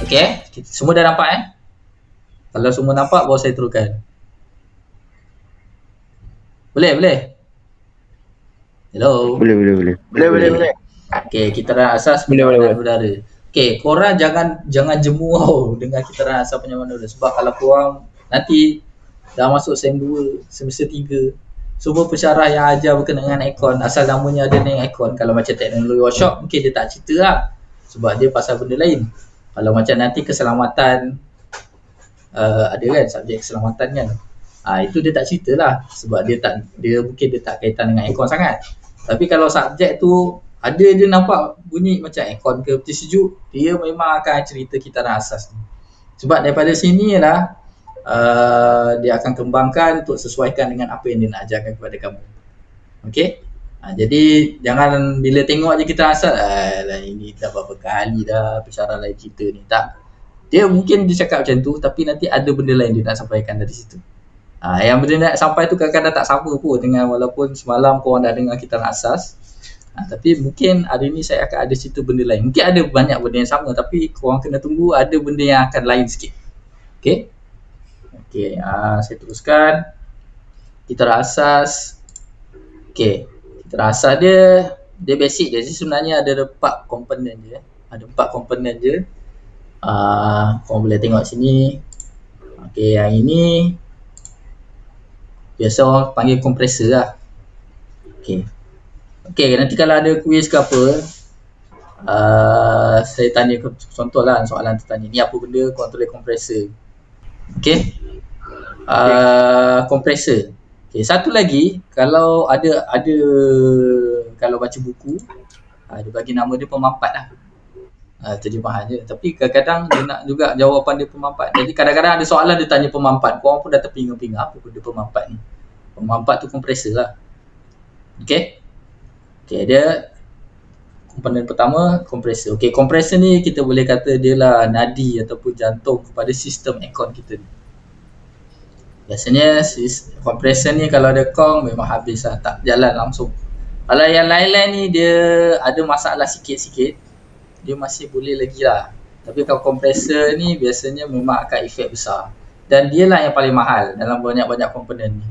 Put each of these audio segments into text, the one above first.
Okey, semua dah nampak Kalau semua nampak baru saya teruskan. Boleh? Hello. Boleh. Boleh. Okey, kitaran asas penyamanan udara. Okey, korang jangan jemu dengan kitaran asas penyamanan udara sebab kalau korang nanti dah masuk sem 2, semester 3, semua pensyarah yang ajar berkenaan dengan aircon, asal namanya ada dengan aircon, kalau macam teknologi workshop mungkin dia tak cerita lah sebab dia pasal benda lain. Kalau macam nanti keselamatan, ada kan subjek keselamatan kan, itu dia tak cerita lah sebab dia mungkin dia tak kaitan dengan aircon sangat. Tapi kalau subjek tu ada dia nampak bunyi macam aircon ke peti sejuk, dia memang akan cerita kitaran asas ni. Sebab daripada sini lah dia akan kembangkan untuk sesuaikan dengan apa yang dia nak ajarkan kepada kamu. Okey? Jadi jangan bila tengok je kita asal ini dah berapa kali dah pensyarah lain cerita ni. Tak. Dia mungkin dia cakap macam tu tapi nanti ada benda lain dia nak sampaikan dari situ. Yang benda nak sampai tu kadang-kadang tak sama pun dengan walaupun semalam korang dah dengar kita asas. Tapi mungkin hari ni saya akan ada cerita benda lain. Mungkin ada banyak benda yang sama tapi korang kena tunggu ada benda yang akan lain sikit. Okey? Okey, saya teruskan. Kitaran asas. Okey, kitaran asas dia basic je. Sebenarnya ada 4 komponen je. Ada 4 komponen je. Korang boleh tengok sini. Okey, yang ini biasa orang panggil kompresor lah. Okey, nanti kalau ada kuis ke apa, saya tanya contoh lah soalan tertanya. Ni apa benda, korang tulis kompresor. Okey. Kompresor. Okey, satu lagi kalau ada kalau baca buku, dia bagi nama dia pemampat lah. Terjemahan je. Tapi kadang-kadang dia nak juga jawapan dia pemampat. Jadi kadang-kadang ada soalan dia tanya pemampat. Korang pun dah terpinga-pinga apa benda pemampat ni. Pemampat tu kompresor lah. Okey, dia komponen pertama kompresor. Okey, kompresor ni kita boleh kata dia lah nadi ataupun jantung kepada sistem aircon kita ni. Biasanya kompresor ni kalau ada kong memang habis lah, tak jalan langsung. Kalau yang lain-lain ni dia ada masalah sikit-sikit, dia masih boleh lagi lah. Tapi kalau kompresor ni biasanya memang akan efek besar. Dan dia lah yang paling mahal dalam banyak-banyak komponen ni.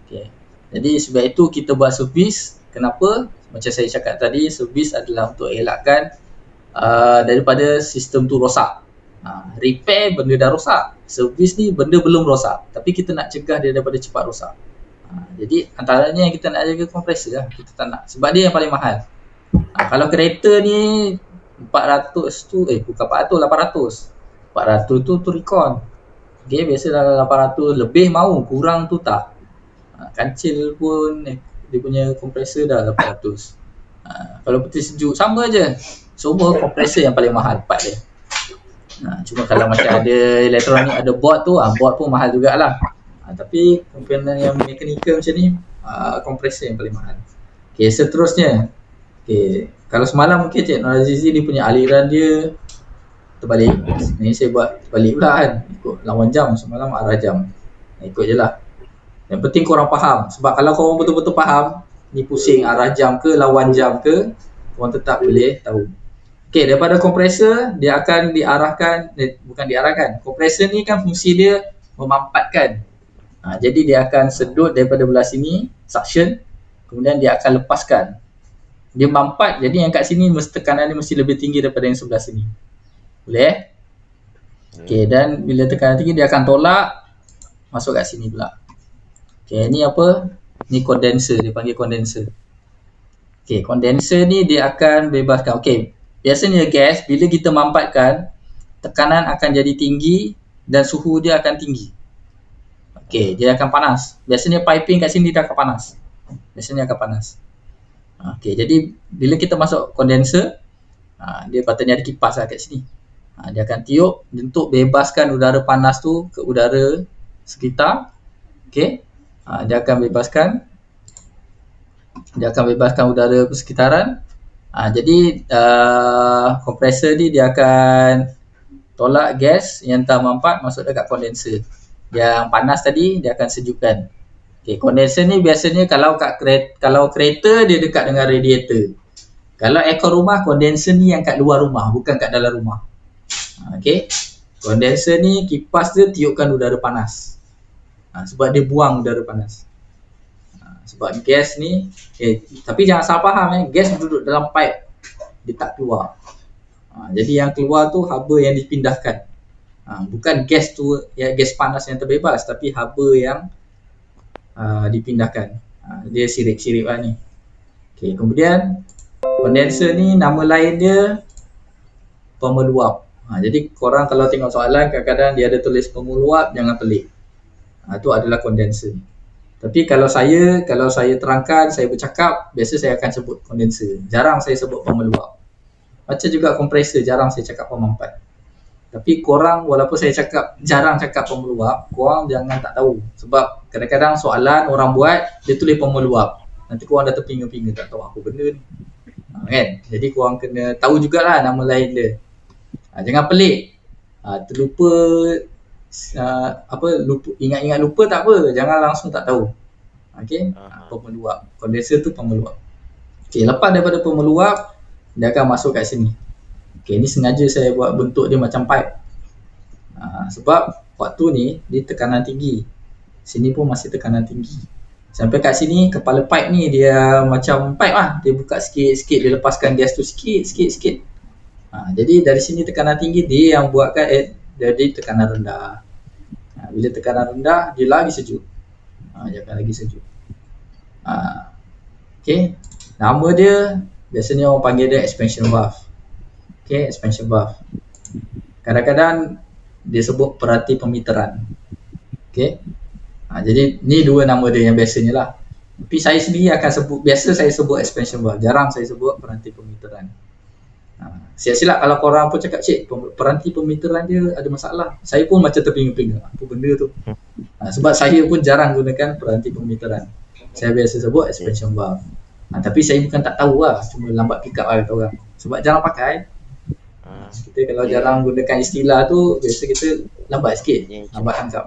Okay. Jadi sebab itu kita buat servis. Kenapa? Macam saya cakap tadi, servis adalah untuk elakkan daripada sistem tu rosak. Repair benda dah rosak. Servis ni benda belum rosak. Tapi kita nak cegah dia daripada cepat rosak. Jadi antaranya yang kita nak jaga kompresor lah. Kita tak nak. Sebab dia yang paling mahal. Kalau kereta ni 400 tu, bukan 400, 800. 400 tu recon. Okay, biasa dalam 800 lebih mau, kurang tu tak. Kancil pun dia punya kompresor dah 800. Kalau peti sejuk sama je. Semua kompresor yang paling mahal part dia. Cuma kalau macam ada elektronik, ada board tu, board pun mahal jugalah. Tapi komponen yang mekanikal macam ni, kompresor yang paling mahal. Okay, seterusnya. Okay, kalau semalam mungkin Cik Nur Azizi dia punya aliran dia terbalik. Ni saya buat balik pula kan. Ikut lawan jam, semalam arah jam. Ikut je lah. Yang penting korang faham. Sebab kalau korang betul-betul faham, ni pusing arah jam ke, lawan jam ke, korang tetap boleh tahu. Okey, daripada kompresor, dia akan diarahkan, bukan diarahkan. Kompresor ni kan fungsi dia memampatkan. Jadi dia akan sedut daripada belah sini, suction, kemudian dia akan lepaskan. Dia mampat, jadi yang kat sini tekanan dia mesti lebih tinggi daripada yang sebelah sini. Boleh? Okey, dan bila tekanan tinggi, dia akan tolak, masuk kat sini pula. Okey, ni apa? Ni kondenser, dia panggil kondenser. Okey, kondenser ni dia akan bebaskan. Okey, biasanya gas bila kita mampatkan, tekanan akan jadi tinggi dan suhu dia akan tinggi. Okey, dia akan panas. Biasanya piping kat sini dia akan panas. Biasanya akan panas. Okey, jadi bila kita masuk kondenser, dia patutnya ada kipas lah kat sini. Dia akan tiup untuk bebaskan udara panas tu ke udara sekitar. Okey. Dia akan bebaskan udara persekitaran. Jadi kompresor ni dia akan tolak gas yang tak mampat masuk dekat kondenser. Yang panas tadi dia akan sejukkan. Okey, kondenser ni biasanya kalau kereta dia dekat dengan radiator. Kalau aircon rumah, kondenser ni yang kat luar rumah, bukan kat dalam rumah. Okay. Kondenser ni kipas dia tiupkan udara panas. Sebab dia buang udara panas. Sebab gas ni, tapi jangan salah faham gas duduk dalam pipe, dia tak keluar. Jadi yang keluar tu haba yang dipindahkan. Bukan gas tu, ya gas panas yang terbebas, tapi haba yang dipindahkan. Dia sirip-sirip lah ni. Okay, kemudian kondenser ni nama lain dia pemeluap. Jadi korang kalau tengok soalan kadang-kadang dia ada tulis pemeluap, jangan pelik. Itu adalah kondenser. Tapi kalau saya terangkan, saya bercakap, biasa saya akan sebut kondenser. Jarang saya sebut pemeluap. Macam juga kompresor, jarang saya cakap pemampat. Tapi korang, walaupun saya jarang cakap pemeluap, korang jangan tak tahu. Sebab kadang-kadang soalan orang buat, dia tulis pemeluap. Nanti korang dah terpinga-pinga, tak tahu apa benda ni. Kan? Jadi korang kena tahu jugalah nama lain dia. Jangan pelik. Terlupa ingat-ingat lupa tak apa, jangan langsung tak tahu. Okey, pemeluap. Kondenser tu pemeluap. Okey, lepas daripada pemeluap, dia akan masuk kat sini. Okey, ni sengaja saya buat bentuk dia macam pipe. Sebab waktu ni dia tekanan tinggi. Sini pun masih tekanan tinggi. Sampai kat sini kepala pipe ni dia macam pipe lah. Dia buka sikit-sikit, dia lepaskan gas tu sikit. Jadi dari sini tekanan tinggi, dia yang buatkan jadi tekanan rendah. Bila tekanan rendah, dia lagi sejuk. Dia akan lagi sejuk. Okay. Nama dia, biasanya orang panggil dia expansion valve. Okay, expansion valve. Kadang-kadang dia sebut peranti pemiteran. Okay. Jadi ni dua nama dia yang biasanya lah. Tapi saya sendiri akan sebut, biasa saya sebut expansion valve. Jarang saya sebut peranti pemiteran. Silap-silap kalau korang pun cakap, cik, peranti pemiteran dia ada masalah. Saya pun macam terpinga-pinga, apa benda tu. Sebab saya pun jarang gunakan peranti pemiteran. Saya biasa sebut expansion valve. Tapi saya bukan tak tahu lah, cuma lambat pick up lah kata orang. Sebab jarang pakai. Kita kalau jarang gunakan istilah tu, biasa kita lambat sikit, lambat tangkap.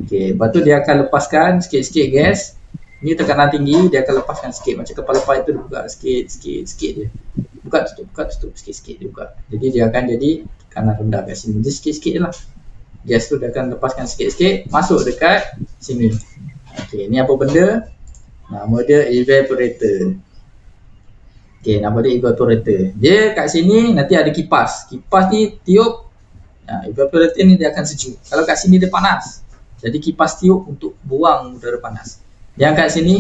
Okay, lepas tu dia akan lepaskan sikit-sikit gas. Ni tekanan tinggi, dia akan lepaskan sikit. Macam kepala pipe tu dia buka sikit dia. Buka tutup sikit-sikit dia buka. Jadi dia akan jadi tekanan rendah kat sini. Dia sikit-sikit je lah. Gas tu dia akan lepaskan sikit-sikit, masuk dekat sini. Okay, ni apa benda? Nama dia evaporator. Okay, nama dia evaporator. Dia kat sini nanti ada kipas. Kipas ni tiup. Evaporator ni dia akan sejuk. Kalau kat sini dia panas. Jadi kipas tiup untuk buang udara panas. Yang kat sini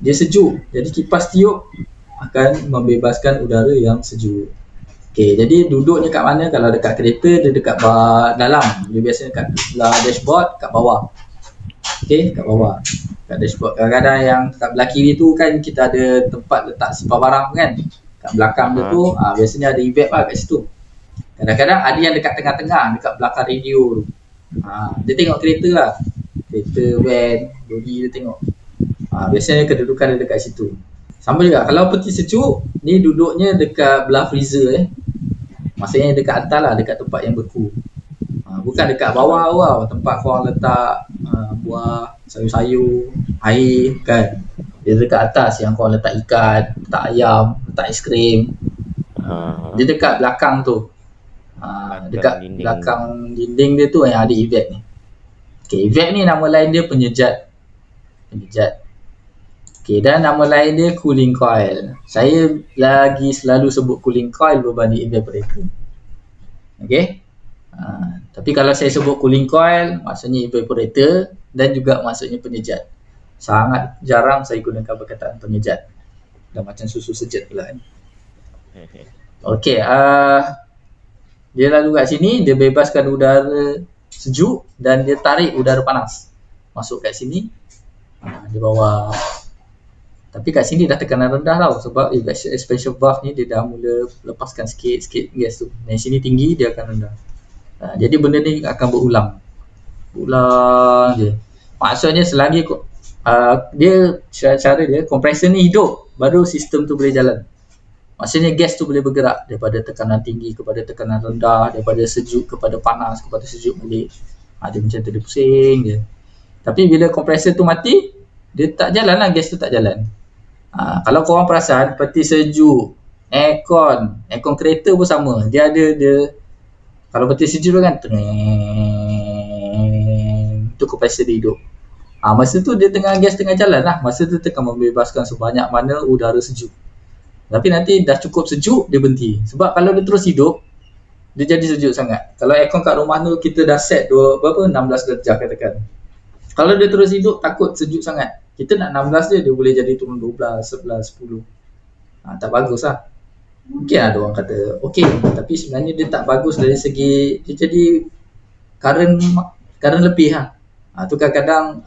dia sejuk. Jadi kipas tiup akan membebaskan udara yang sejuk. Okey, jadi duduknya kat mana? Kalau dekat kereta dia dekat dalam. Dia biasanya kat dashboard kat bawah. Okey, kat bawah. Kat dashboard. Kadang-kadang yang kat belah kiri tu kan kita ada tempat letak simpan barang kan. Kat belakang dia tu biasanya ada evap lah kat situ. Kadang-kadang ada yang dekat tengah-tengah, dekat belakang radio tu. Dia tengok kereta lah. Kereta, van, body dia tengok. Biasanya kedudukan dia dekat situ. Sama juga, kalau peti sejuk, ni duduknya dekat belah freezer Maksudnya dekat atas lah, dekat tempat yang beku. Bukan dekat bawah tempat korang letak buah, sayur-sayur, air kan. Dia dekat atas yang korang letak ikan, letak ayam, letak aiskrim. Dia dekat belakang tu. Dekat dinding. Belakang dinding dia tu yang ada evap ni. Okay, evap ni nama lain dia penyejat. Okay, dan nama lain dia cooling coil. Saya lagi selalu sebut cooling coil berbanding evaporator. Okay. Tapi kalau saya sebut cooling coil, maksudnya evaporator dan juga maksudnya penyejat. Sangat jarang saya gunakan perkataan penyejat. Dah macam susu sejat pula ni. Okay. Dia lalu kat sini, dia bebaskan udara sejuk dan dia tarik udara panas masuk kat sini. Di bawah. Tapi kat sini dah tekanan rendah tau. Sebab expansion valve ni dia dah mula lepaskan sikit-sikit gas tu. Dan sini tinggi, dia akan rendah. Jadi benda ni akan berulang je. Maksudnya selagi dia cara dia, kompresor ni hidup, baru sistem tu boleh jalan. Maksudnya gas tu boleh bergerak daripada tekanan tinggi kepada tekanan rendah, daripada sejuk kepada panas, kepada sejuk balik. Dia macam tu, dia pusing je. Tapi bila kompresor tu mati, dia tak jalan lah, gas tu tak jalan. Kalau korang perasan, peti sejuk, aircon kereta pun sama. Dia Kalau betul sejuk kan itu kompresor dia hidup. Masa tu dia tengah gas tengah jalan lah. Masa tu tengah membebaskan sebanyak mana udara sejuk. Tapi nanti dah cukup sejuk, dia berhenti. Sebab kalau dia terus hidup, dia jadi sejuk sangat. Kalau aircon kat rumah tu kita dah set 16 darjah katakan. Kalau dia terus hidup, takut sejuk sangat. Kita nak 16 je, dia boleh jadi turun 12, 11, 10. Tak bagus lah. Mungkin ada orang kata okey, tapi sebenarnya dia tak bagus dari segi dia jadi current lebih lah. Tu kadang-kadang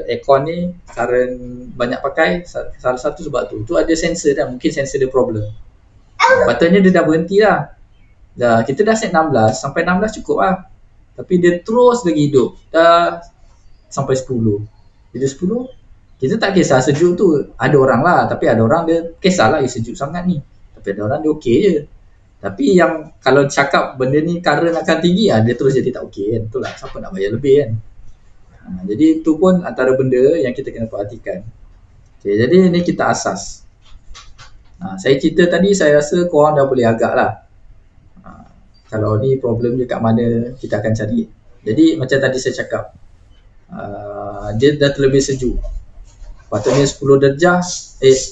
aircon ni current banyak pakai, salah satu sebab tu ada sensor dah, mungkin sensor dia problem. Patutnya dia dah berhenti lah. Kita dah set 16, sampai 16 cukup lah. Tapi dia terus lagi hidup dah sampai 10. Bila 10 kita tak kisah sejuk tu, ada orang lah, tapi ada orang dia kisahlah sejuk sangat ni, tapi ada orang dia okey je. Tapi yang kalau cakap benda ni current akan tinggi dia terus jadi tak okey kan. Itulah siapa nak bayar lebih kan. Jadi itu pun antara benda yang kita kena perhatikan. Okay, jadi ni kita asas. Saya cerita tadi, saya rasa korang dah boleh agak lah. Kalau ni problem dia kat mana, kita akan cari. Jadi macam tadi saya cakap, dia dah terlebih sejuk. Patutnya 10 darjah,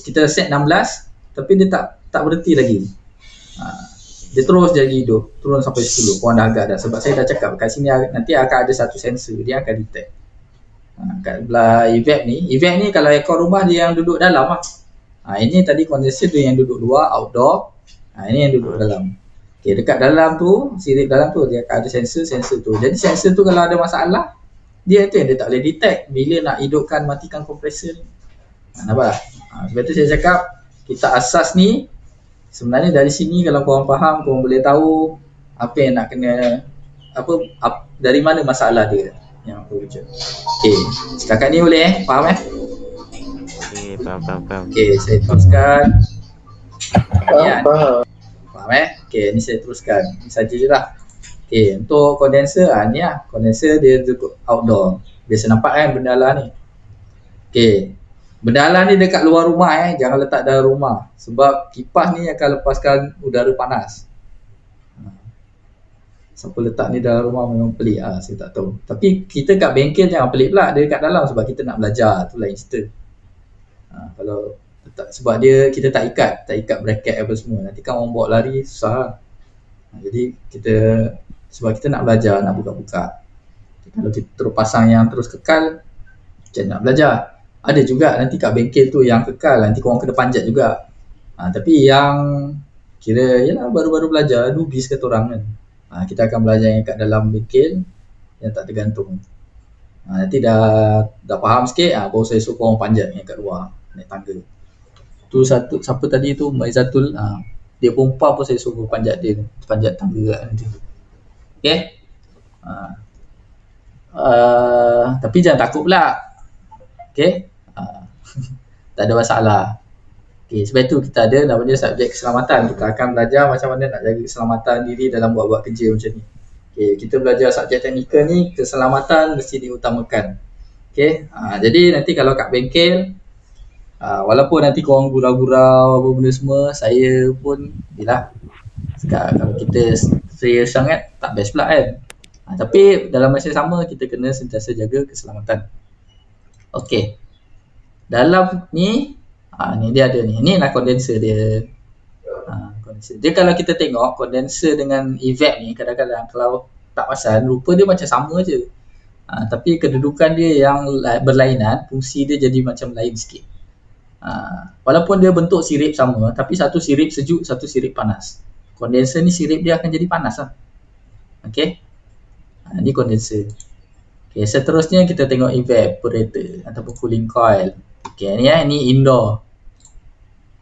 kita set 16, tapi dia tak berhenti lagi. Dia terus jadi hidup, turun sampai 10. Korang dah agak dah. Sebab saya dah cakap kat sini nanti akan ada satu sensor, dia akan detect. Kat belah evap ni kalau aircon rumah dia yang duduk dalam lah. Ini tadi kondensor dia yang duduk luar, outdoor. Ini yang duduk dalam. Okay, dekat dalam tu, sirip dalam tu dia akan ada sensor tu. Jadi sensor tu kalau ada masalah, dia tu yang dia tak boleh detect bila nak hidupkan, matikan kompresor ni. Nampak tak? Sebab tu saya cakap kita asas ni sebenarnya dari sini, kalau korang faham, korang boleh tahu apa yang nak kena, dari mana masalah dia yang apa wujud. Okey, setakat ni boleh faham Okey, faham. Okey, saya teruskan. Faham Okey, ni saya teruskan. Ni saja je lah. Okey, untuk kondenser ni lah. Kondenser dia outdoor. Biasa nampak kan benda lah ni. Okey. Benda lah ni dekat luar rumah jangan letak dalam rumah. Sebab kipas ni akan lepaskan udara panas. Siapa letak ni dalam rumah memang pelik lah, saya tak tahu. Tapi kita kat bengkel jangan pelik pula, dia dekat dalam sebab kita nak belajar, tu lain cerita. Kalau letak, sebab dia kita tak ikat bracket apa semua, nanti kan orang bawa lari susah lah. Jadi kita, sebab kita nak belajar, nak buka-buka. Kalau kita terus pasang yang terus kekal, macam nak belajar. Ada juga nanti kat bengkel tu yang kekal, nanti korang kena panjat juga. Tapi yang kira yalah baru-baru belajar, newbies kata orang kan. Kita akan belajar yang kat dalam bengkel yang tak tergantung. Nanti dah faham sikit, baru saya suruh korang panjat yang kat luar, naik tangga. Tu satu, siapa tadi tu, Mbak Izzatul, dia perempuan pun saya suruh panjat tangga kat nanti. Okay? Tapi jangan takut pula. Okay? Tak ada masalah. Okay, sebab itu kita ada namanya subjek keselamatan. Kita akan belajar macam mana nak jaga keselamatan diri dalam buat-buat kerja macam ni. Okay, kita belajar subjek teknikal ni, keselamatan mesti diutamakan. Okay, jadi nanti kalau kat bengkel, walaupun nanti korang gurau-gurau apa benda semua, saya pun yelah, kalau kita serius sangat tak best pula kan. Tapi dalam masa sama kita kena sentiasa jaga keselamatan. Okay, dalam ni ni dia ada ni lah kondenser dia. Kondenser dia, kalau kita tengok kondenser dengan evap ni kadang-kadang kalau tak pasal rupa dia macam sama je, tapi kedudukan dia yang berlainan, fungsi dia jadi macam lain sikit. Walaupun dia bentuk sirip sama, tapi satu sirip sejuk, satu sirip panas. Kondenser ni sirip dia akan jadi panas lah. Okay, ni kondenser. Okay, seterusnya kita tengok evaporator ataupun cooling coil. Okay, ni indoor.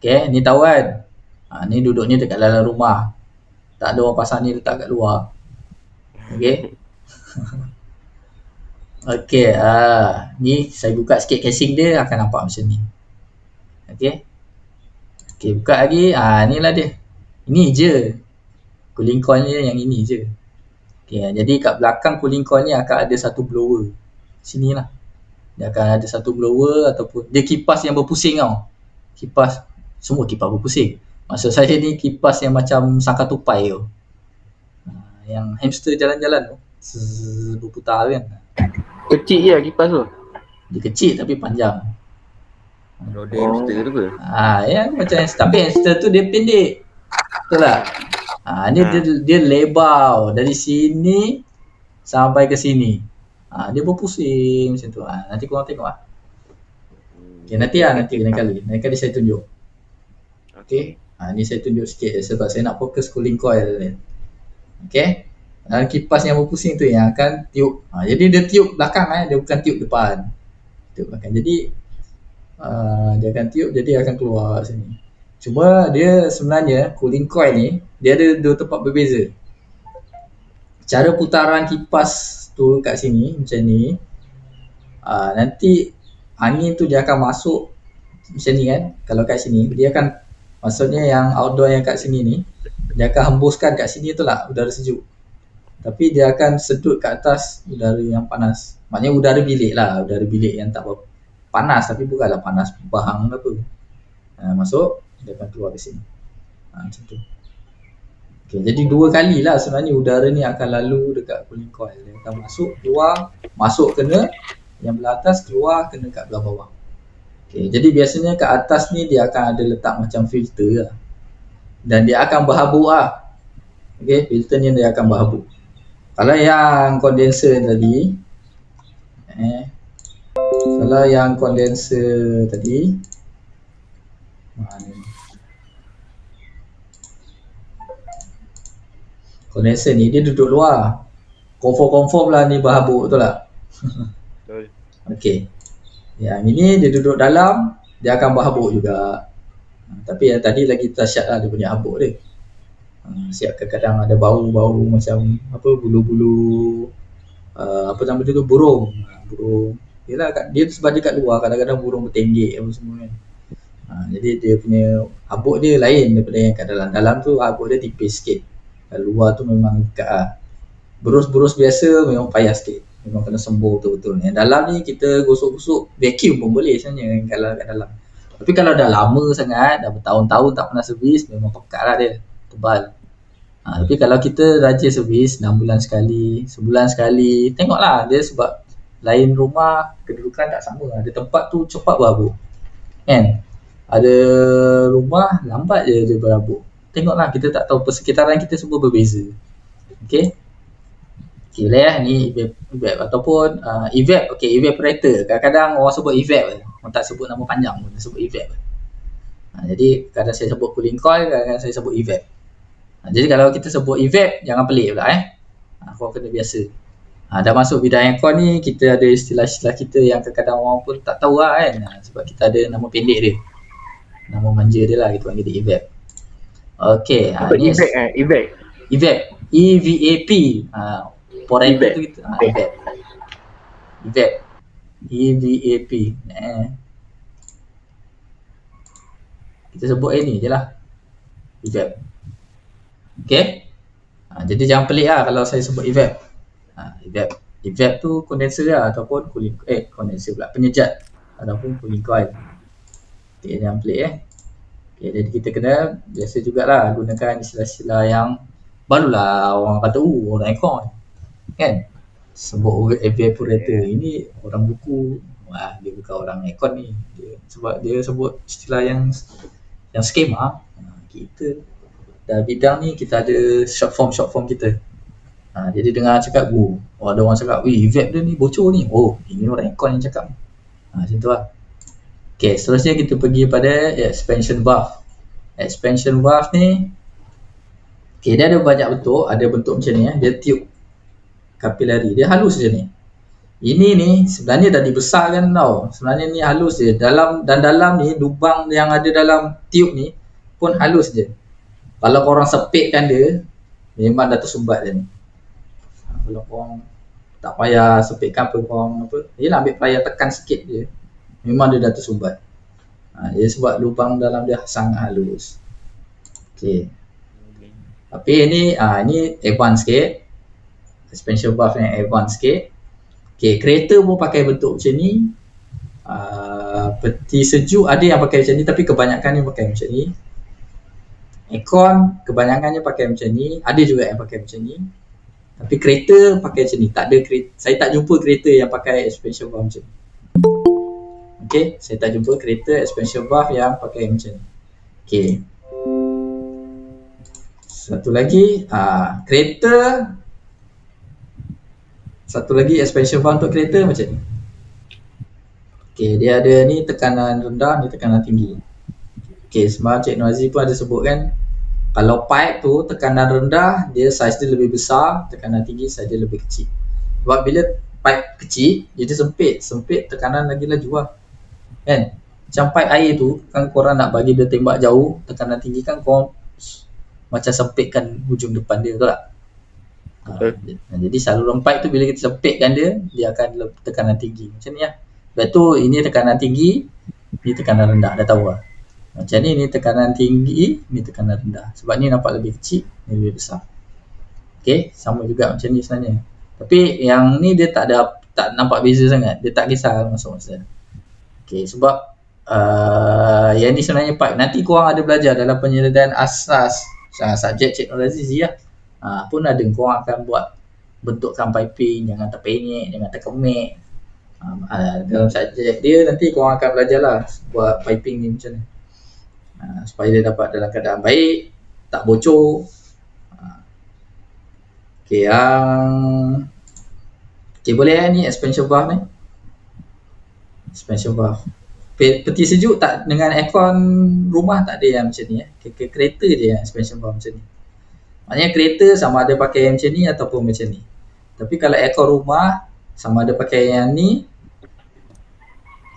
Okay, ni tahu kan? Ni duduknya dekat dalam rumah. Tak ada orang pasang ni letak kat luar. Okay. Okay, ni saya buka sikit casing dia, akan nampak macam ni. Okay. Okay, buka lagi. Ni lah dia. Ini je. Cooling coil ni yang ini je. Okay, jadi kat belakang cooling coil ni akan ada satu blower. Sini lah. Dia akan ada satu blower ataupun dia kipas yang berpusing tau. Semua kipas berpusing. Maksud saya ni kipas yang macam sangkar tupai tu. yang hamster jalan-jalan tu. Berputar kan. Kecil je kipas tu. Dia kecil tapi panjang. Roda hamster tu ke? Ya macam hamster. Tapi hamster tu dia pendek. Betul tak? Ni dia lebar dari sini sampai ke sini. Dia berpusing macam tu. Nanti korang tengok lah. Okay, nanti lain kali saya tunjuk. Okay. Ni saya tunjuk sikit sebab saya nak fokus cooling coil. Okay. Kipas yang berpusing tu yang akan tiup. Jadi dia tiup belakang, dia bukan tiup depan. Tiup belakang. Jadi dia akan tiup, jadi akan keluar sini. Cuma dia sebenarnya cooling coil ni dia ada dua tempat berbeza. Cara putaran kipas tu kat sini macam ni. Nanti angin tu dia akan masuk macam ni kan. Kalau kat sini dia akan, maksudnya yang outdoor yang kat sini ni, dia akan hembuskan kat sini tu lah udara sejuk. Tapi dia akan sedut kat atas udara yang panas. Maknanya udara bilik lah, udara bilik yang tak panas tapi bukanlah panas bahang ke apa. Masuk, dia akan keluar ke sini. Macam tu. Okay, jadi dua kali lah sebenarnya udara ni akan lalu dekat cooling coil. Dia akan masuk, keluar, masuk kena yang belah atas, keluar kena kat belah bawah. Okay, jadi biasanya kat atas ni dia akan ada letak macam filter lah. Dan dia akan berhabuk lah. Okay, filter ni dia akan berhabuk. Kalau yang condenser tadi, kondenser ni dia duduk luar. Confirm lah ni berhabuk, betul tak? Betul. Okey. Yang ini dia duduk dalam, dia akan berhabuk juga. Tapi yang tadi lagi dahsyat lah dia punya habuk dia. Siap kadang-kadang ada bau-bau macam apa, bulu-bulu apa nama dia tu, burung. Yalah dia sebab dia kat luar, kadang-kadang burung bertenggek apa semua kan. Jadi dia punya habuk dia lain daripada yang kat dalam. Dalam tu habuk dia tipis sikit. Kat luar tu memang dekat lah. Berus-berus biasa memang payah sikit. Memang kena sembuh betul-betul. Yang dalam ni kita gosok-gosok, vacuum pun boleh sebenarnya kalau kat dalam. Tapi kalau dah lama sangat, dah bertahun-tahun tak pernah servis, memang pekat lah dia, tebal. Tapi kalau kita rajin servis 6 bulan sekali, sebulan sekali, tengoklah dia sebab lain rumah kedudukan tak sama. Ada tempat tu cepat berhabuk kan, ada rumah lambat je dia berhabuk. Tengoklah, kita tak tahu, persekitaran kita semua berbeza. Okay lah ni evap ataupun evap. Okay, evaporator. Kadang-kadang orang sebut evap, orang tak sebut nama panjang pun, dia sebut evap. Jadi kadang saya sebut cooling coil, kadang-kadang saya sebut evap. Jadi kalau kita sebut evap, jangan pelik pula korang kena biasa. Dah masuk bidang aircon ni, kita ada istilah-istilah kita yang kadang-kadang orang pun tak tahu lah kan. Sebab kita ada nama pendek dia, nama manja dia lah, kita panggil dia evap. Okay, ni evap. Evap, EVAP. Operator tu kita evap. EVAP. Kita sebut ni je lah, evap. Okay. Jadi jangan pelik lah kalau saya sebut evap. Evap tu kondenser lah, ataupun cooling, kondenser pula, penyejat ataupun cooling coil. Okay, jangan pelik Okay, jadi kita kena biasa jugalah gunakan istilah-istilah yang barulah orang kata orang aircon kan, sebut evaporator. Ini orang buku, dia bukan orang aircon ni, sebab dia sebut istilah yang skema. Kita dah bidang ni, kita ada short form kita. Jadi dengar cakap, ada orang cakap, evap dia ni bocor ni, ini orang aircon yang cakap. Macam tu lah. Okay, seterusnya kita pergi pada expansion valve. Expansion valve ni, okay, dia ada banyak bentuk. Ada bentuk macam ni, dia tube kapilari, dia halus je ni. Ini ni sebenarnya dah dibesarkan tau. Sebenarnya ni halus je. Dalam ni, lubang yang ada dalam tube ni pun halus je. Kalau korang sepitkan dia, memang dah tersumbat dia ni. Kalau korang tak payah sepitkan apa, korang yelah ambil plier tekan sikit je, memang dia dah tersumbat. Dia sebab lubang dalam dia sangat halus. Okay. Tapi ini advance sikit. Expansion valve yang advance sikit. Okay, kereta pun pakai bentuk macam ni. Peti sejuk ada yang pakai macam ni, tapi kebanyakan ni pakai macam ni. Aircon kebanyakannya pakai macam ni, ada juga yang pakai macam ni. Tapi kereta pakai macam ni. Tak ada kereta, saya tak jumpa kereta yang pakai expansion valve macam ni. Okey, saya tak jumpa kereta expansion valve yang pakai macam ni. Okey. Satu lagi, satu lagi expansion valve untuk kereta macam ni. Okey, dia ada ni tekanan rendah, ni tekanan tinggi. Okey, semalam Cik Noazi pun ada sebut kan, kalau pipe tu tekanan rendah dia saiz dia lebih besar, tekanan tinggi saiz dia lebih kecil. Sebab bila pipe kecil dia sempit tekanan lagi laju lah. Kan? Macam pipe air tu kan korang nak bagi dia tembak jauh, tekanan tinggi kan korang macam sempitkan hujung depan dia, betul tak? Jadi saluran pipe tu bila kita sempitkan dia akan tekanan tinggi. Macam ni lah. Lepas tu ini tekanan tinggi, ni tekanan rendah, dah tahu lah. Macam ni tekanan tinggi, ni tekanan rendah. Sebab ni nampak lebih kecil, ni lebih besar. Okay, sama juga macam ni sebenarnya. Tapi yang ni dia tak nampak beza sangat. Dia tak kisah masuk masa. Okay, sebab yang ni sebenarnya pipe. Nanti korang ada belajar dalam penyelidikan asas subjek Cik Nur Aziz lah. Pun ada korang akan buat bentukkan piping, jangan terpenyek, jangan terkemik. Dalam subjek dia nanti korang akan belajar lah buat piping ni macam ni. Supaya dia dapat dalam keadaan baik, tak bocor. Okay, boleh ni expansion valve ni. Expansion valve. Peti sejuk tak dengan aircon rumah tak ada yang macam ni. Kereta je yang expansion valve macam ni. Maknanya kereta sama ada pakai yang macam ni ataupun macam ni. Tapi kalau aircon rumah sama ada pakai yang ni.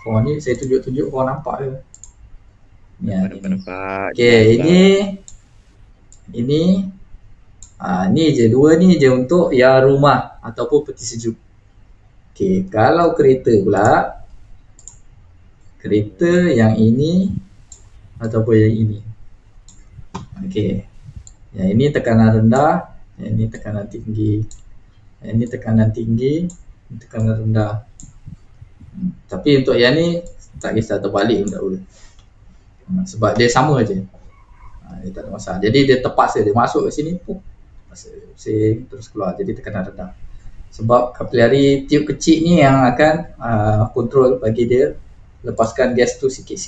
Korang ni saya tunjuk-tunjuk korang nampak ke? Ya, Nampak. Okay, ini ni je, dua ni je untuk yang rumah ataupun peti sejuk. Okay, kalau kereta pula, kereta yang ini ataupun yang ini. Okay, yang ini tekanan rendah, yang ini tekanan tinggi, yang ini tekanan tinggi, ini tekanan rendah. Tapi untuk yang ni tak kisah, terbalik pun tak boleh. Sebab dia sama aja. Dia tak ada masalah. Jadi dia terpaksa dia masuk ke sini pun pusing terus keluar. Jadi tekanan rendah. Sebab kapilari tiup kecil ni yang akan kontrol bagi dia lepaskan gas tu sikit.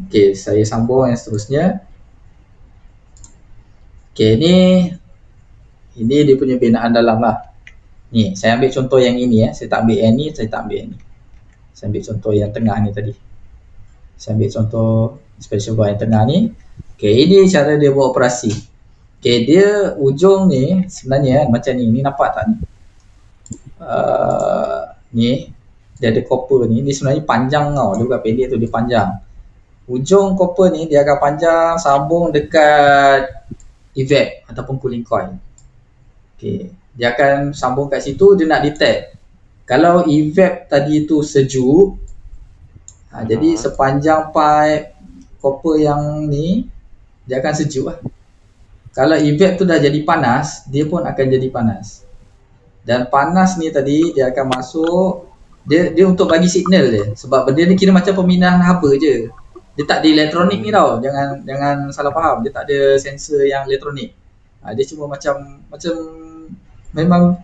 Okey, saya sambung yang seterusnya. Okey, ini dia punya binaan dalam lah. Ni, saya ambil contoh yang ini saya tak ambil yang ni, saya tak ambil yang ni. Saya ambil contoh yang tengah ni tadi. Saya ambil contoh special valve yang tengah ni. Okey, ini cara dia buat operasi. Okey, dia ujung ni sebenarnya macam ni. Ni nampak tak ni? Ni dia ada copper ni. Ni sebenarnya panjang tau. Dia bukan pendek tu, dia panjang. Ujung copper ni dia akan panjang sambung dekat evap ataupun cooling coil. Okey, dia akan sambung kat situ, dia nak detect kalau evap tadi tu sejuk. Jadi sepanjang pipe copper yang ni dia akan sejuk lah. Kalau evap tu dah jadi panas, dia pun akan jadi panas. Dan panas ni tadi dia akan masuk, dia untuk bagi signal dia. Sebab benda ni kira macam pemindahan haba je. Dia tak ada elektronik ni tau. Jangan salah faham. Dia tak ada sensor yang elektronik. Dia cuma macam memang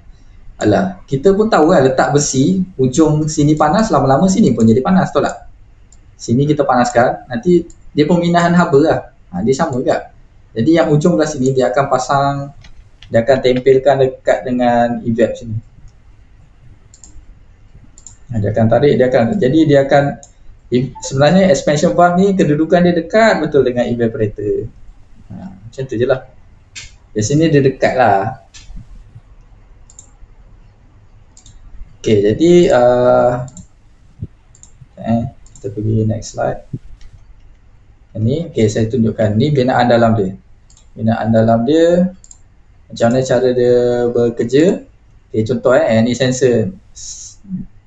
kita pun tahu lah letak besi, ujung sini panas, lama-lama sini pun jadi panas, tahu tak? Sini kita panaskan, nanti dia pemindahan haba lah. Dia sama juga. Jadi yang ujung belah sini dia akan pasang, dia akan tempelkan dekat dengan evap sini. Dia akan tarik, jadi dia akan sebenarnya expansion valve ni kedudukan dia dekat betul dengan evaporator. Macam tu je lah. Di sini dia dekat lah. Okay, jadi kita pergi next slide. Ini, okay, saya tunjukkan. Ni binaan dalam dia. Binaan dalam dia, macam mana cara dia bekerja. Okay, contoh ni sensor.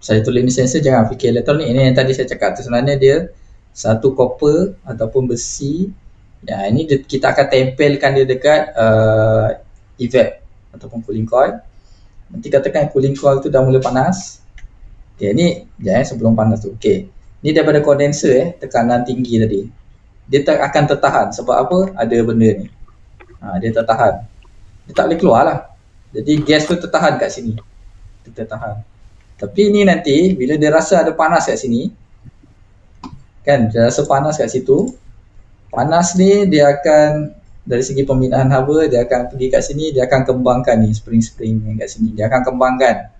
Saya tulis ni sensor, jangan fikir elektronik. Ini yang tadi saya cakap tu, sebenarnya dia satu copper ataupun besi. Ya, ini kita akan tempelkan dia dekat evap ataupun cooling coil. Nanti katakan cooling coil tu dah mula panas. Okay, ni sebelum panas tu. Okay, ni daripada kondenser tekanan tinggi tadi. Dia akan tertahan. Sebab apa? Ada benda ni. Dia tertahan. Dia tak boleh keluar lah. Jadi gas tu tertahan kat sini. Dia tertahan. Tapi ni nanti bila dia rasa ada panas kat sini, kan dia rasa panas kat situ, panas ni dia akan dari segi pembinaan haba dia akan pergi kat sini, dia akan kembangkan ni spring-spring yang kat sini, dia akan kembangkan.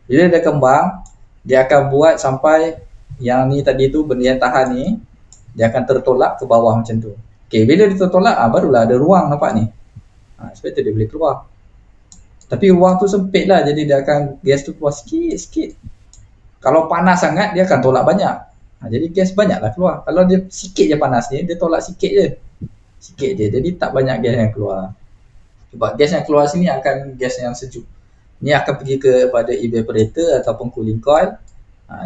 Bila dia kembang, dia akan buat sampai yang ni tadi tu benda yang tahan ni dia akan tertolak ke bawah macam tu. Okey, bila dia tertolak barulah ada ruang, nampak ni. Sebab tu dia boleh keluar. Tapi ruang tu sempit lah, jadi dia akan gas tu keluar sikit-sikit. Kalau panas sangat dia akan tolak banyak. Jadi gas banyaklah keluar. Kalau dia sikit je panas ni, dia tolak sikit je. Sikit je. Jadi tak banyak gas yang keluar. Sebab gas yang keluar sini akan gas yang sejuk. Ni akan pergi kepada evaporator ataupun cooling coil.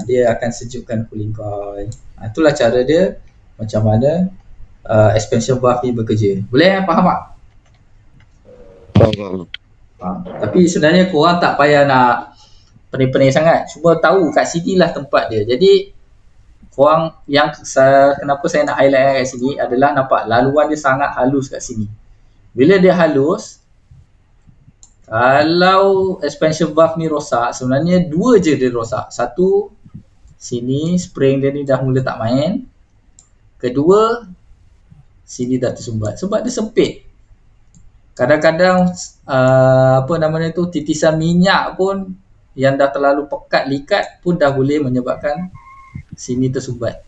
Dia akan sejukkan cooling coil. Itulah cara dia macam mana expansion valve ni bekerja. Boleh faham tak? Tapi sebenarnya korang tak payah nak pening-pening sangat. Cuma tahu kat sini lah tempat dia. Jadi korang yang kenapa saya nak highlight kat sini adalah nampak laluan dia sangat halus kat sini. Bila dia halus, kalau expansion valve ni rosak, sebenarnya dua je dia rosak. Satu, sini spring dia ni dah mula tak main. Kedua, sini dah tersumbat. Sebab dia sempit. Kadang-kadang titisan minyak pun yang dah terlalu pekat likat pun dah boleh menyebabkan sini tersumbat.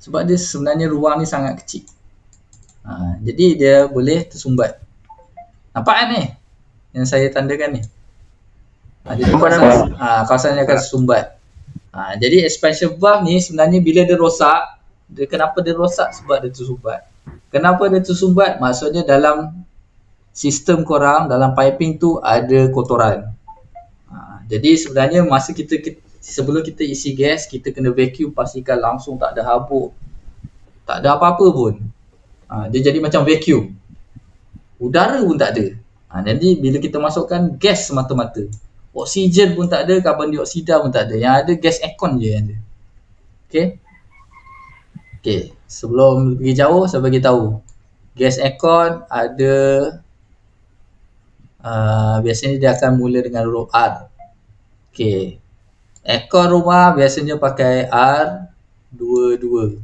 Sebab dia sebenarnya ruang ni sangat kecil. Jadi dia boleh tersumbat. Nampak kan ni? Yang saya tandakan ni. Jadi kawasan yang akan tersumbat. Jadi expansion valve ni sebenarnya bila dia rosak, kenapa dia rosak? Sebab dia tersumbat. Kenapa dia tersumbat? Maksudnya dalam sistem korang, dalam piping tu ada kotoran. Jadi sebenarnya masa sebelum kita isi gas, kita kena vacuum, pastikan langsung tak ada habuk, tak ada apa-apa pun. Dia jadi macam vacuum. Udara pun tak ada. Jadi bila kita masukkan gas semata-mata, oksigen pun tak ada, karbon dioksida pun tak ada. Yang ada gas aircon je yang ada. Okey, sebelum pergi jauh saya bagi tahu. Gas aircon ada biasanya dia akan mula dengan huruf R. Okey. Aircon rumah biasanya pakai R22.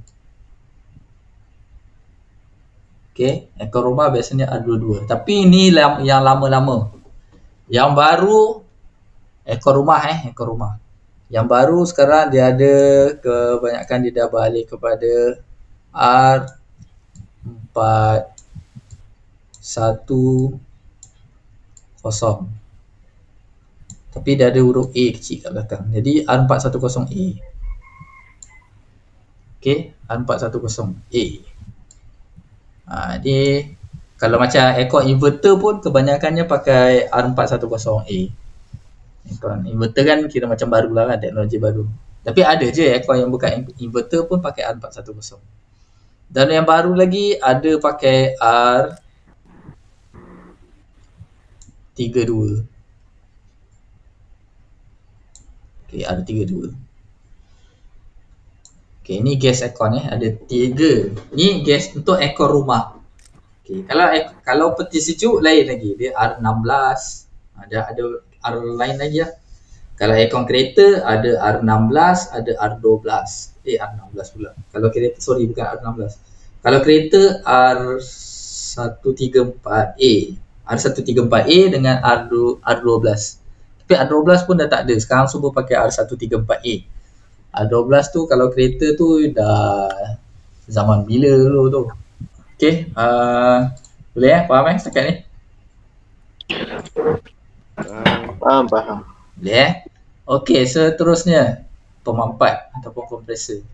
Okey, aircon rumah biasanya R22. Tapi ini yang lama-lama. Yang baru aircon rumah. Yang baru sekarang dia ada kebanyakan dia dah balik kepada R410. Tapi dia ada huruf A kecil kat belakang. Jadi R410A. Okey, R410A. Dia kalau macam aircon inverter pun kebanyakannya pakai R410A. Aircon inverter kan kira macam baru lah kan, teknologi baru. Tapi ada je aircon yang bukan inverter pun pakai R410. Dan yang baru lagi ada pakai R32. Okey, R32. Okey, ni gas aircon ada 3. Ni gas untuk aircon rumah. Okey, kalau peti sejuk lain lagi, dia R16. Ada R lain lagi lah. Kalau aircon kereta ada R16, ada R12. R16 pula. Kalau kereta, bukan R16. Kalau kereta R134A. R134A dengan R12. Tapi R12 pun dah tak ada. Sekarang semua pakai R134A. R12 tu kalau kereta tu dah zaman bila dulu tu. Okey, boleh faham setakat ni? Faham. Boleh Okey, seterusnya pemampat ataupun kompresor.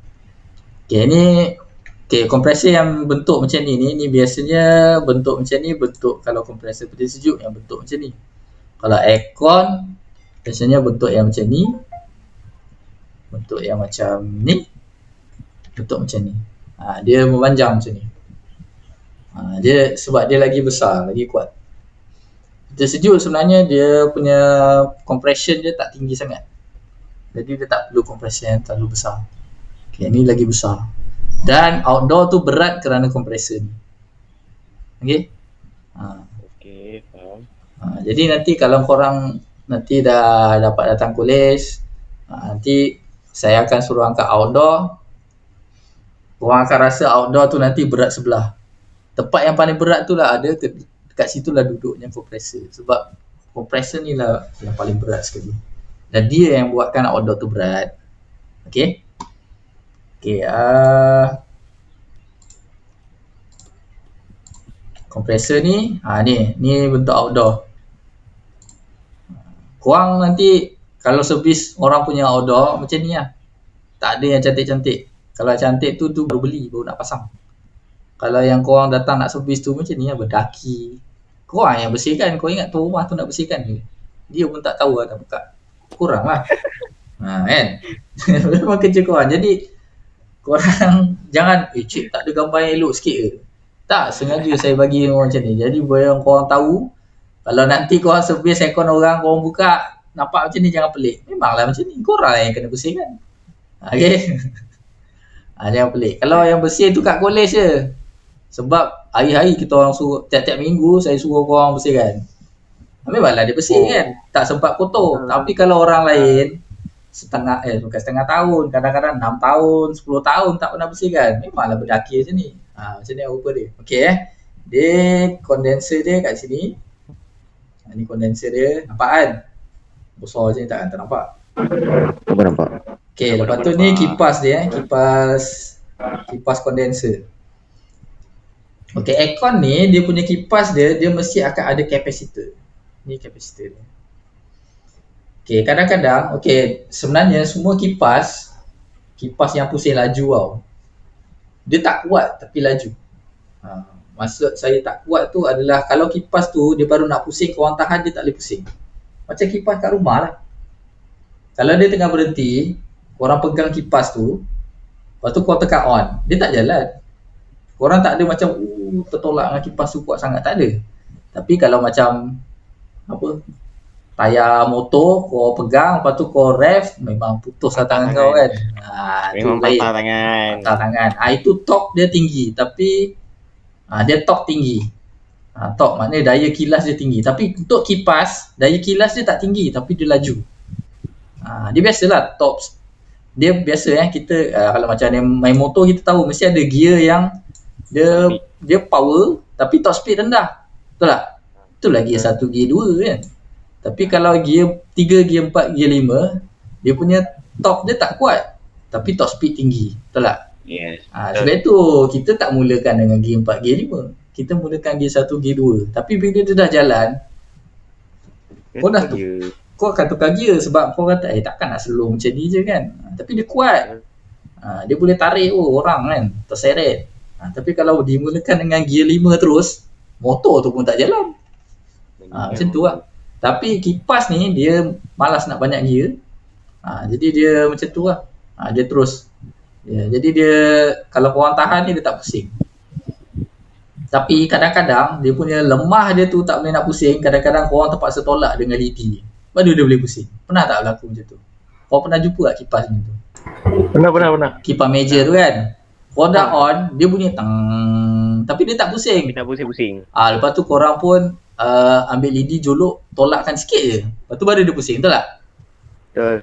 Okey, kompresor yang bentuk macam ni biasanya bentuk macam ni, bentuk kalau kompresor peti sejuk yang bentuk macam ni. Kalau aircon biasanya bentuk yang macam ni. Bentuk yang macam ni. Bentuk macam ni. Dia memanjang macam ni. Dia sebab dia lagi besar, lagi kuat. Peti sejuk sebenarnya dia punya compression dia tak tinggi sangat. Jadi dia tak perlu compression yang terlalu besar. Okey, ni lagi besar. Dan outdoor tu berat kerana kompresor ni. Okey? Okey, faham. Jadi nanti kalau korang nanti dah dapat datang kolej, nanti saya akan suruh angkat outdoor. Korang akan rasa outdoor tu nanti berat sebelah. Tempat yang paling berat tu lah ada dekat situ lah duduknya kompresor. Sebab kompresor ni lah yang paling berat sekali. Dan dia yang buatkan outdoor tu berat. Okay. Okay. Kompresor ni, ni bentuk outdoor. Korang nanti kalau servis orang punya outdoor macam ni lah. Tak ada yang cantik-cantik. Kalau cantik tu baru beli, baru nak pasang. Kalau yang korang datang nak servis tu macam ni lah, berdaki. Korang yang bersihkan. Kau ingat tu rumah tu nak bersihkan ke? Dia pun tak tahu lah nak buka. Korang lah. Kan? Memang kerja korang. Jadi korang jangan, cik tak ada gambar yang elok sikit ke? Tak, sengaja saya bagi orang macam ni. Jadi biar korang tahu, kalau nanti korang servis aircon orang, korang buka, nampak macam ni jangan pelik. Memanglah macam ni. Korang lah yang kena bersihkan. Okay. Jangan pelik. Kalau yang bersih tu kat kolej je. Sebab hari-hari kita orang suruh, tiap-tiap minggu saya suruh korang bersihkan. Memanglah dia bersih kan. Tak sempat kotor. Tapi kalau orang lain, bukan setengah tahun, kadang-kadang 6 tahun, 10 tahun tak pernah bersihkan. Memanglah berdaki macam ni. Macam ni rupa dia. Okey Dia kondenser dia kat sini. Ni kondenser dia. Nampak kan? Besar macam ni tak nampak? Nampak. Okey, lepas tu ni kipas dia. Kipas kondenser. Okey, aircon ni dia punya kipas dia mesti akan ada kapasitor. Ni kapasitor dia. Okey, kadang-kadang sebenarnya semua kipas yang pusing laju tau. Dia tak kuat tapi laju. Maksud saya tak kuat tu adalah kalau kipas tu dia baru nak pusing, korang tahan dia tak boleh pusing. Macam kipas kat rumah lah. Kalau dia tengah berhenti, korang pegang kipas tu, lepas tu korang tekan on, dia tak jalan. Korang tak ada macam tertolak dengan kipas tu kuat sangat, tak ada. Tapi kalau macam tayar motor kau pegang, lepas tu kau rev, memang putus lah tangan kau kan. Memang patah tangan. Itu torque dia tinggi, tapi dia torque tinggi. Torque maknanya daya kilas dia tinggi. Tapi untuk kipas, daya kilas dia tak tinggi, tapi dia laju. Dia biasalah top. Dia biasa kita kalau macam main motor kita tahu mesti ada gear yang dia power tapi top speed rendah. Betul tak? Itulah gear 1, gear 2 kan. Tapi kalau gear 3, gear 4, gear 5, dia punya top dia tak kuat tapi top speed tinggi. Betul tak? Yes. Sebab itu kita tak mulakan dengan gear 4, gear 5. Kita mulakan gear 1, gear 2. Tapi bila dia dah jalan, kau akan tukar gear sebab kau kata takkan nak slow macam ni je kan. Tapi dia kuat. Dia boleh tarik orang kan, terseret. Tapi kalau dimulakan dengan gear 5 terus, motor tu pun tak jalan. Macam tu lah. Tapi kipas ni dia malas nak banyak gear. Jadi dia macam tu lah. Dia terus. Jadi dia kalau korang tahan ni dia tak pusing. Tapi kadang-kadang dia punya lemah dia tu tak boleh nak pusing. Kadang-kadang korang terpaksa tolak dengan lidi. Baru dia boleh pusing. Pernah tak berlaku macam tu? Kau pernah jumpa tak kipas ni tu? Pernah. Kipas meja tu kan. Korang dah on, dia bunyi tang. Tapi dia tak pusing. Dia tak pusing. Lepas tu korang pun ambil lidi jolok, tolakkan sikit je. Lepas tu baru dia pusing, betul tak? Betul.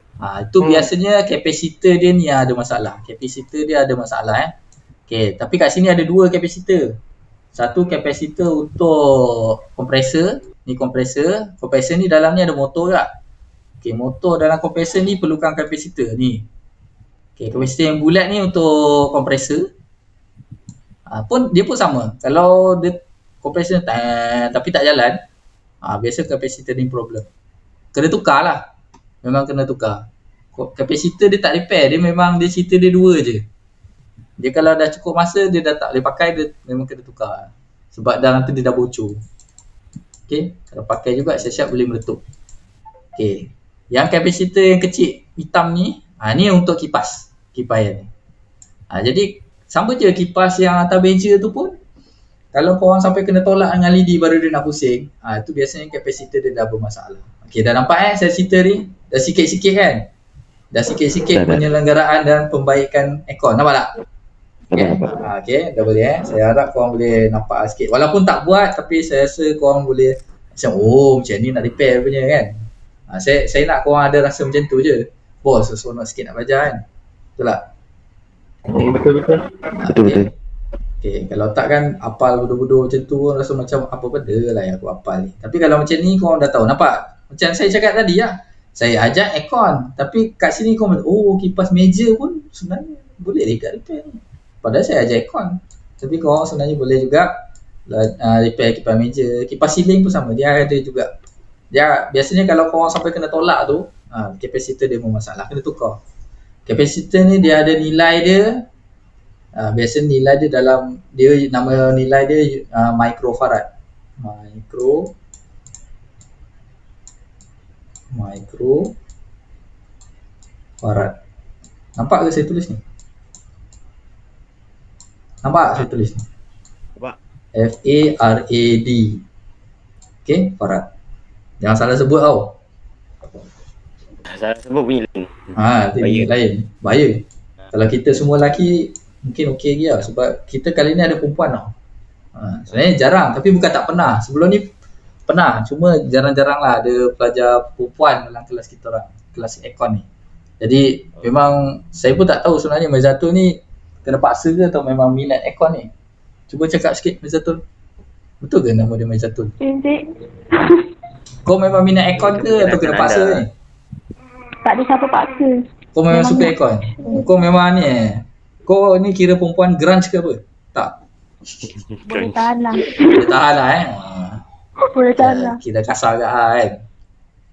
Itu biasanya kapasitor dia ni yang ada masalah. Kapasitor dia ada masalah tapi kat sini ada 2 kapasitor. Satu kapasitor untuk kompresor. Ni kompresor. Kompresor ni dalamnya ada motor tak? Motor dalam kompresor ni perlukan kapasitor ni. Kapasitor yang bulat ni untuk kompresor. Dia pun sama. Kalau dia kompresor tapi tak jalan, biasa kapasitor ni problem. Kena tukar lah. Memang kena tukar. Kapasitor dia tak repair. Dia memang dia cerita dia 2 je. Dia kalau dah cukup masa dia dah tak boleh pakai, dia memang kena tukar. Sebab dah nanti dia dah bocor. Kalau pakai juga siap-siap boleh meletup. Yang kapasitor yang kecil hitam ni, ni untuk kipas yang ni. Jadi sama je kipas yang atas bencher tu pun, kalau korang sampai kena tolak dengan lidi baru dia nak pusing, itu biasanya kapasitor dia dah bermasalah. Dah nampak saya cerita ni? Dah sikit-sikit kan? Dah sikit-sikit penyelenggaraan dan pembaikan aircon. Nampak tak? Dah boleh Saya harap korang boleh nampak sikit. Walaupun tak buat, tapi saya rasa korang boleh Macam macam ni nak repair punya kan. Saya nak korang ada rasa macam tu je. Bos seronok sikit nak belajar kan. Betul tak? Betul. Okay, kalau tak kan hafal bodoh-bodoh macam tu rasa macam apa benda lah yang aku hafal ni. Tapi kalau macam ni korang dah tahu, nampak? Macam saya cakap tadi lah. Saya ajar aircon, tapi kat sini korang kipas meja pun sebenarnya boleh dekat repair ni. Padahal saya ajar aircon. Tapi korang sebenarnya boleh juga repair kipas meja. Kipas ceiling pun sama, dia ada juga. Dia biasanya kalau korang sampai kena tolak tu, kapasitor dia bermasalah, kena tukar. Kapasitor ni dia ada nilai dia. Biasa nilai dia dalam, dia nama nilai dia microfarad. Microfarad. Nampak ke saya tulis ni? Nampak saya tulis ni? Nampak. F-A-R-A-D. Okay, farad. Jangan salah sebut tau. Salah sebut bunyi lain. Bunyi lain. Bahaya. Kalau kita semua lelaki mungkin okey lagi lah, sebab kita kali ni ada perempuan tau. Sebenarnya jarang, tapi bukan tak pernah. Sebelum ni pernah, cuma jarang-jarang lah ada pelajar perempuan dalam kelas kita orang, kelas aircon ni. Jadi memang saya pun tak tahu sebenarnya Maizatul ni kena paksa ke atau memang minat aircon ni. Cuba cakap sikit Maizatul. Betul ke nama dia Maizatul? Kau memang minat aircon ke atau kena paksa ni? Tak ada siapa paksa. Kau memang suka aircon? Kau memang ni kau ni kira perempuan grunge ke apa? Tak? Boleh tahan lah. Boleh tahan lah Boleh tahan lah. Kira kasar ke kan?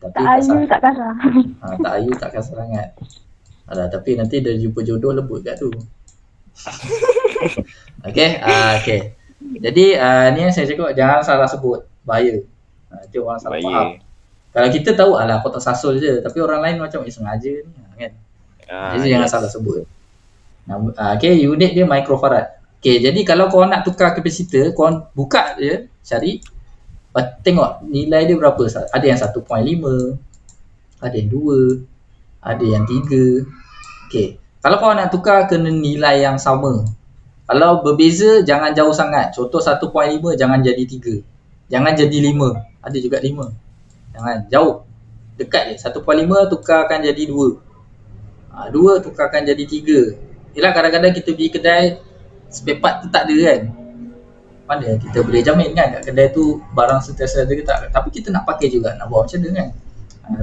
Tapi tak ayu tak kasar. Tak ayu tak kasar sangat. Tapi nanti dia jumpa jodoh lembut kat tu. Okay. Jadi ni yang saya cakap, jangan salah sebut. Bahaya. Nanti orang salah faham. Kalau kita tahu kotak sasul je, tapi orang lain macam sengaja ni kan. Jadi jangan salah sebut. Okay, unit dia microfarad. Okay, jadi kalau korang nak tukar kapasitor, korang buka je, cari, tengok nilai dia berapa. Ada yang 1.5, ada yang 2, ada yang 3. Okay, kalau korang nak tukar kena nilai yang sama. Kalau berbeza jangan jauh sangat. Contoh 1.5 jangan jadi 3, jangan jadi 5, ada juga 5. Jangan jauh, dekat je. 1.5 tukarkan jadi 2, 2 tukarkan jadi 3. Yelah, kadang-kadang kita pergi kedai spare part tu tak ada kan. Mana kita boleh jamin kan kat kedai tu barang sentiasa ada ke tak. Tapi kita nak pakai juga, nak buat macam mana kan.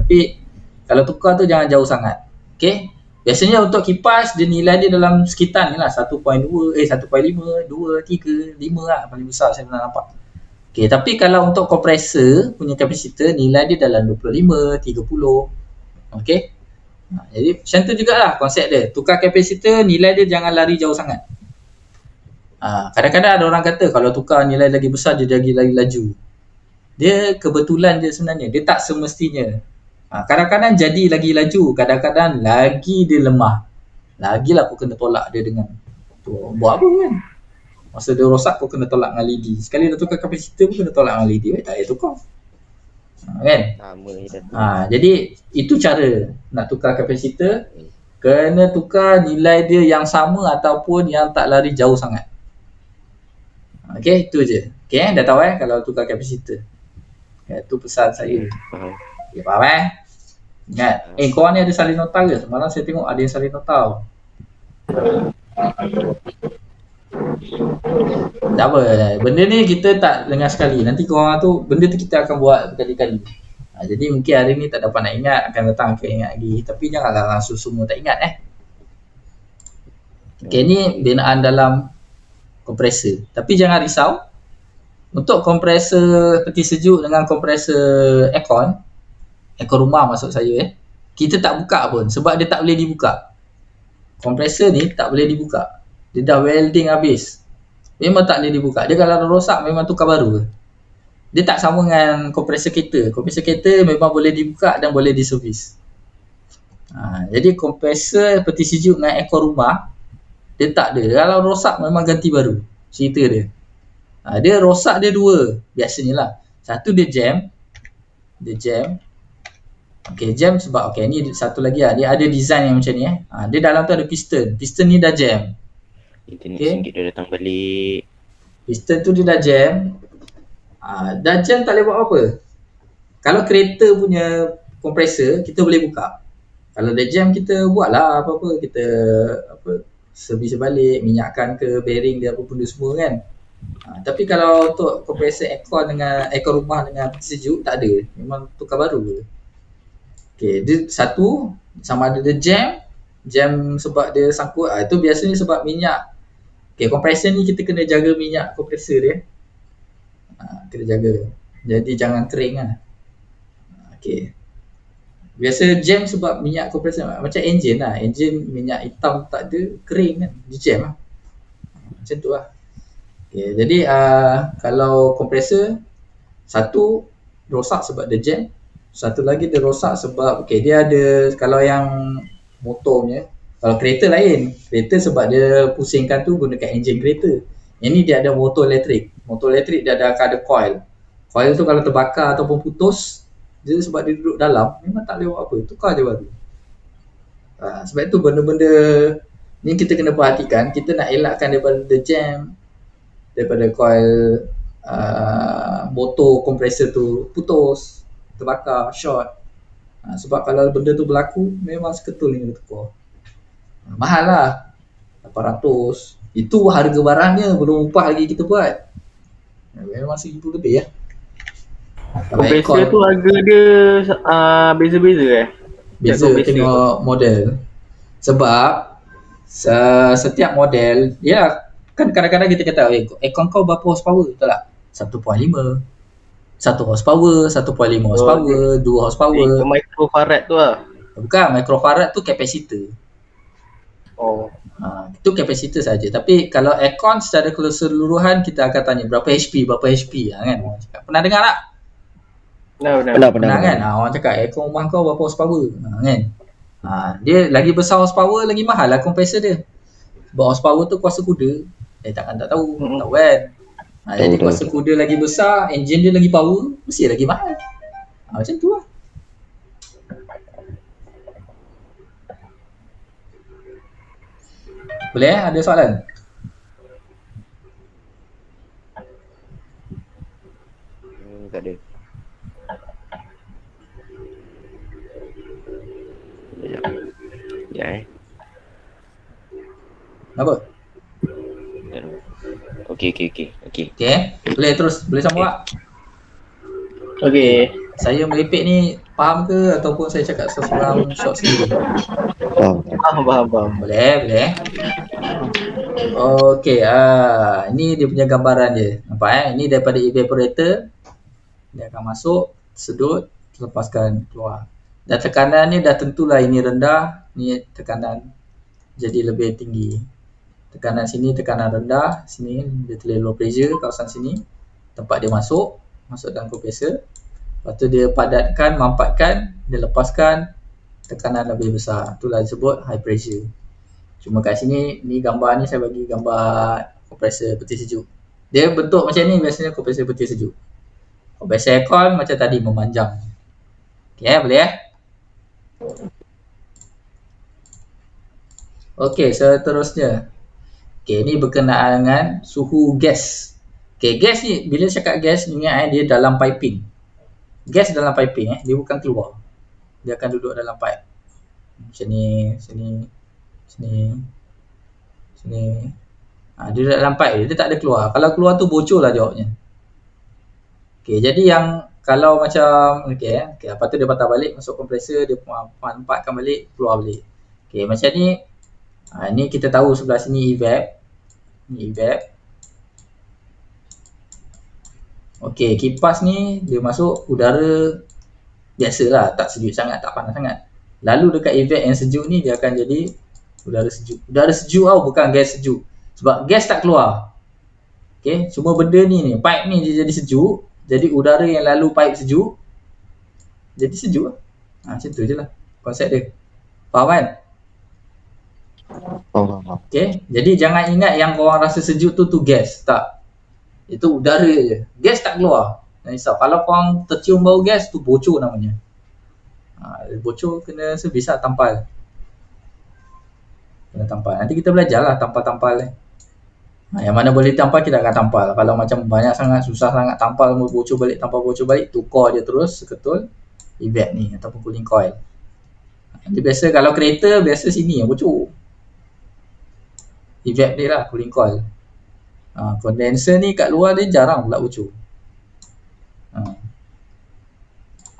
Tapi kalau tukar tu jangan jauh sangat. Okay, biasanya untuk kipas dia nilai dia dalam sekitar ni lah 1.2, 1.5, 2, 3, 5 lah paling besar saya pernah nampak. Okay, tapi kalau untuk kompresor punya kapasitor nilai dia dalam 25, 30. Okay, jadi macam tu jugalah konsep dia. Tukar kapasitor nilai dia jangan lari jauh sangat. Kadang-kadang ada orang kata kalau tukar nilai lagi besar dia lagi laju. Dia kebetulan je sebenarnya, dia tak semestinya. Kadang-kadang jadi lagi laju, kadang-kadang lagi dia lemah. Lagilah kau kena tolak dia dengan tu. Buat apa kan? Masa dia rosak kau kena tolak dengan lidi. Sekali dah tukar kapasitor pun kena tolak dengan lidi. Tak payah tukar. Kan? Jadi itu cara nak tukar kapasitor. Kena tukar nilai dia yang sama ataupun yang tak lari jauh sangat. Okay, itu je. Okay, dah tahu kalau tukar kapasitor. Itu pesan saya. Okay, faham Ingat. Korang ni ada salin nota ke? Semalam saya tengok ada yang salin nota. Tak apa, benda ni kita tak dengar sekali. Nanti korang tu, benda tu kita akan buat berkali-kali. Jadi mungkin hari ni tak dapat nak ingat, akan datang akan ingat lagi. Tapi janganlah langsung semua tak ingat Okay, ni binaan dalam kompresor. Tapi jangan risau. Untuk kompresor peti sejuk dengan kompresor aircon rumah maksud saya kita tak buka pun sebab dia tak boleh dibuka. Kompresor ni tak boleh dibuka. Dia dah welding habis. Memang tak boleh dibuka. Dia kalau rosak memang tukar baru. Dia tak sama dengan kompresor kereta. Kompresor kereta memang boleh dibuka dan boleh diservis. Jadi kompresor peti sejuk dengan aircon rumah dia tak ada. Kalau rosak memang ganti baru. Cerita dia. Dia rosak dia dua biasanya lah. Satu dia jam. Okay, jam sebab ni satu lagi lah. Dia ada design yang macam ni dia dalam tu ada piston. Piston ni dah jam. Internet singgit dia datang balik. Piston tu dia dah jam. Dah jam tak boleh buat apa. Kalau kereta punya kompresor kita boleh buka. Kalau ada jam kita buatlah apa-apa, kita apa servis balik, minyakkan ke bearing dia apa benda semua kan. Tapi kalau untuk kompresor aircon dengan aircon rumah dengan sejuk tak ada, memang tukar baru je. Okey, dia satu sama ada dia jam sebab dia sangkut, itu biasanya sebab minyak. Okey, kompresor ni kita kena jaga minyak kompresor dia. Kena jaga. Jadi jangan kering lah. Okey. Biasa jam sebab minyak kompresor macam enjin lah. Enjin minyak hitam tak ada, kering kan. Dia jam lah. Macam tu lah. Okay, jadi kalau kompresor satu rosak sebab dia jam, satu lagi dia rosak sebab dia ada, kalau yang motornya, kalau kereta lain, kereta sebab dia pusingkan tu gunakan enjin kereta. Yang ni dia ada motor elektrik dia ada coil. Coil tu kalau terbakar ataupun putus, dia sebab dia duduk dalam memang tak boleh buat apa, tukar je baru. Sebab itu benda-benda ni kita kena perhatikan, kita nak elakkan daripada jam, daripada coil motor kompresor tu putus, terbakar, short. Sebab kalau benda tu berlaku memang seketul ni kena tukar. Mahal lah, 800. Itu harga barangnya, belum upah lagi kita buat. Memang 1000 lebih ya. Kompresor tu harga dia beza-beza Beza tengok model. Sebab setiap model, ya kan kadang-kadang kita kata aircon kau berapa horsepower, betul tak? 1.5, 1 horsepower, 1.5 horsepower, 2 horsepower. Microfarad tu lah. Bukan, microfarad tu kapasitor. Itu kapasitor saja. Tapi kalau aircon secara keseluruhan kita akan tanya berapa HP kan orang cakap. Pernah dengar tak? Pernah kan? Orang cakap aircon rumah kau berapa horsepower kan? Dia lagi besar horsepower lagi mahal lah kompresor dia. Sebab horsepower tu kuasa kuda. Takkan tak tahu, tahu kan? Jadi kuasa kuda lagi besar, enjin dia lagi power, mesti lagi mahal. Macam tu lah. Boleh ada soalan? Tak ada. Ya. Apa? Okey. Okey, boleh terus, boleh sambung tak? Okey. Saya merepek ni faham ke ataupun saya cakap seorang short sendiri? Faham. Boleh. Okey, ini dia punya gambaran dia. Nampak Ini daripada evaporator. Dia akan masuk, sedut, lepaskan keluar. Dan tekanan ni dah tentulah ini rendah, ni tekanan jadi lebih tinggi. Tekanan sini tekanan rendah, sini dia terlalu low pressure, kawasan sini tempat dia masuk dalam kompresor. Lepas tu dia padatkan, mampatkan, dia lepaskan, tekanan lebih besar. Itulah disebut high pressure. Cuma kat sini, ni gambar ni saya bagi gambar kompresor peti sejuk. Dia bentuk macam ni biasanya kompresor peti sejuk. Kompresor aircon macam tadi memanjang. Okey, boleh Okey, seterusnya. Okey, ni berkenaan dengan suhu gas. Okey, gas ni bila cakap gas, ingat dia dalam piping. Gas dalam piping dia bukan keluar. Dia akan duduk dalam pipe. Macam ni, sini. Dia duduk dalam pipe, dia tak ada keluar. Kalau keluar tu bocor lah jawabnya. Okey, jadi yang kalau macam lepas tu dia patah balik masuk kompresor, dia pampatkan balik, keluar balik. Okey, macam ni. Ni kita tahu sebelah sini evap. Ni evap. Okey, kipas ni dia masuk udara biasalah, tak sejuk sangat, tak panas sangat. Lalu dekat evap yang sejuk ni dia akan jadi udara sejuk. Udara sejuk bukan gas sejuk. Sebab gas tak keluar. Okey, semua benda ni pipe ni dia jadi sejuk. Jadi udara yang lalu pipe sejuk jadi sejuk lah. Macam tu je lah konsep dia. Faham kan? Faham. Okay, jadi jangan ingat yang korang rasa sejuk tu gas. Tak. Itu udara je. Gas tak keluar. Jangan risau. Kalau korang tercium bau gas tu bocor namanya. Bocor kena servis lah, tampal. Kena tampal. Nanti kita belajar lah tampal-tampal ni. Yang mana boleh tampal kita akan tampal. Kalau macam banyak sangat, susah sangat tampal, bocor balik, tampal bocor balik, tukar dia terus seketul evap ni ataupun cooling coil. Dia biasa kalau kereta biasa sini yang bocor. Evap dia lah, cooling coil. Condenser ni kat luar dia jarang pula bocor.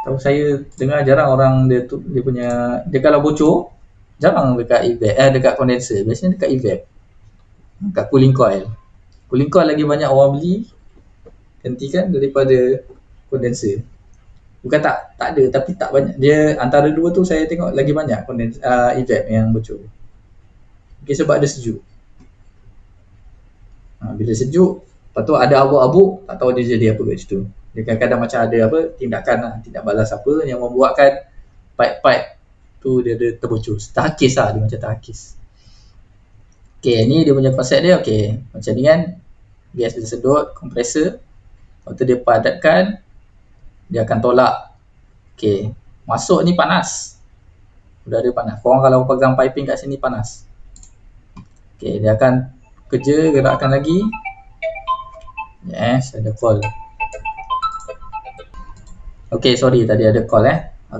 Tahu saya dengar jarang orang dia punya, dia kalau bocor jarang dekat evap, dekat condenser, biasanya dekat evap. Kat cooling coil. Cooling coil lagi banyak orang beli gantikan daripada condenser. Bukan tak ada, tapi tak banyak. Dia antara dua tu saya tengok lagi banyak evap yang bocor. Mungkin sebab dia sejuk. Bila sejuk, lepas tu ada abu-abu, tak tahu dia jadi apa kat situ. Dia kadang-kadang macam ada apa, tindakan lah, tindak balas apa yang membuatkan pipe-pipe tu dia terbocor. Terhakis lah, dia macam terhakis. Okay, ni dia punya konsep dia. Okay, macam ni kan, gas dia sedut, kompresor. Lepas tu dia padatkan, dia akan tolak. Okay, masuk ni panas. Udara panas. Korang kalau pegang piping kat sini panas. Okay, dia akan kerja, gerakkan lagi. Yes, ada call. Okay, sorry tadi ada call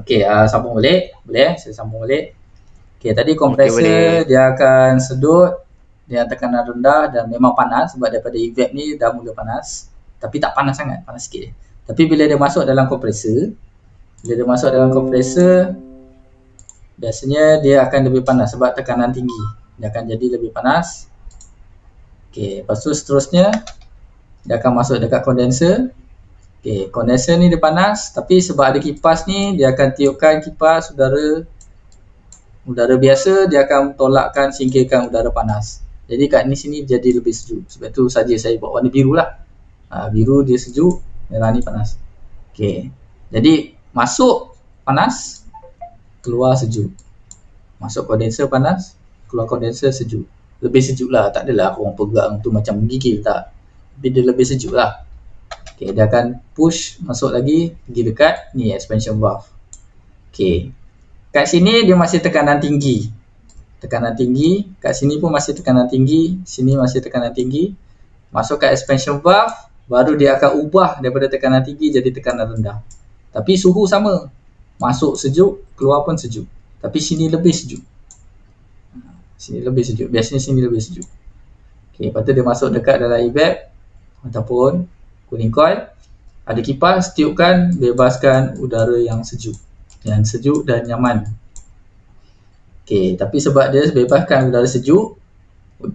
Okay, sambung balik. Boleh saya sambung balik. Okay, tadi kompresor dia akan sedut, dia tekanan rendah dan memang panas sebab daripada evap ni dah mula panas. Tapi tak panas sangat, panas sikit. Tapi bila dia masuk dalam kompresor, biasanya dia akan lebih panas sebab tekanan tinggi. Dia akan jadi lebih panas. Okay, lepas tu seterusnya dia akan masuk dekat kondenser. Okay, kondenser ni dia panas, tapi sebab ada kipas ni, dia akan tiupkan kipas udara biasa, dia akan tolakkan, singkirkan udara panas. Jadi kat ni sini jadi lebih sejuk. Sebab tu saja saya buat warna biru lah. Biru dia sejuk, merah ni panas. Okay, jadi masuk panas, keluar sejuk. Masuk kondenser panas, keluar kondenser sejuk. Lebih sejuk lah, tak adalah orang pegang tu macam menggigil, tak. Tapi dia lebih sejuk lah. Okay, dia akan push masuk lagi, pergi dekat ni expansion valve. Okay, kat sini dia masih tekanan tinggi. Kat sini pun masih tekanan tinggi, sini masih tekanan tinggi. Masuk kat expansion valve, baru dia akan ubah daripada tekanan tinggi jadi tekanan rendah. Tapi suhu sama. Masuk sejuk, keluar pun sejuk. Tapi sini lebih sejuk. Biasanya sini lebih sejuk. Okay, lepas tu dia masuk dekat dalam evap ataupun cooling coil. Ada kipas, tiupkan, bebaskan udara yang sejuk. Yang sejuk dan nyaman. Okay, tapi sebab dia bebaskan udara sejuk,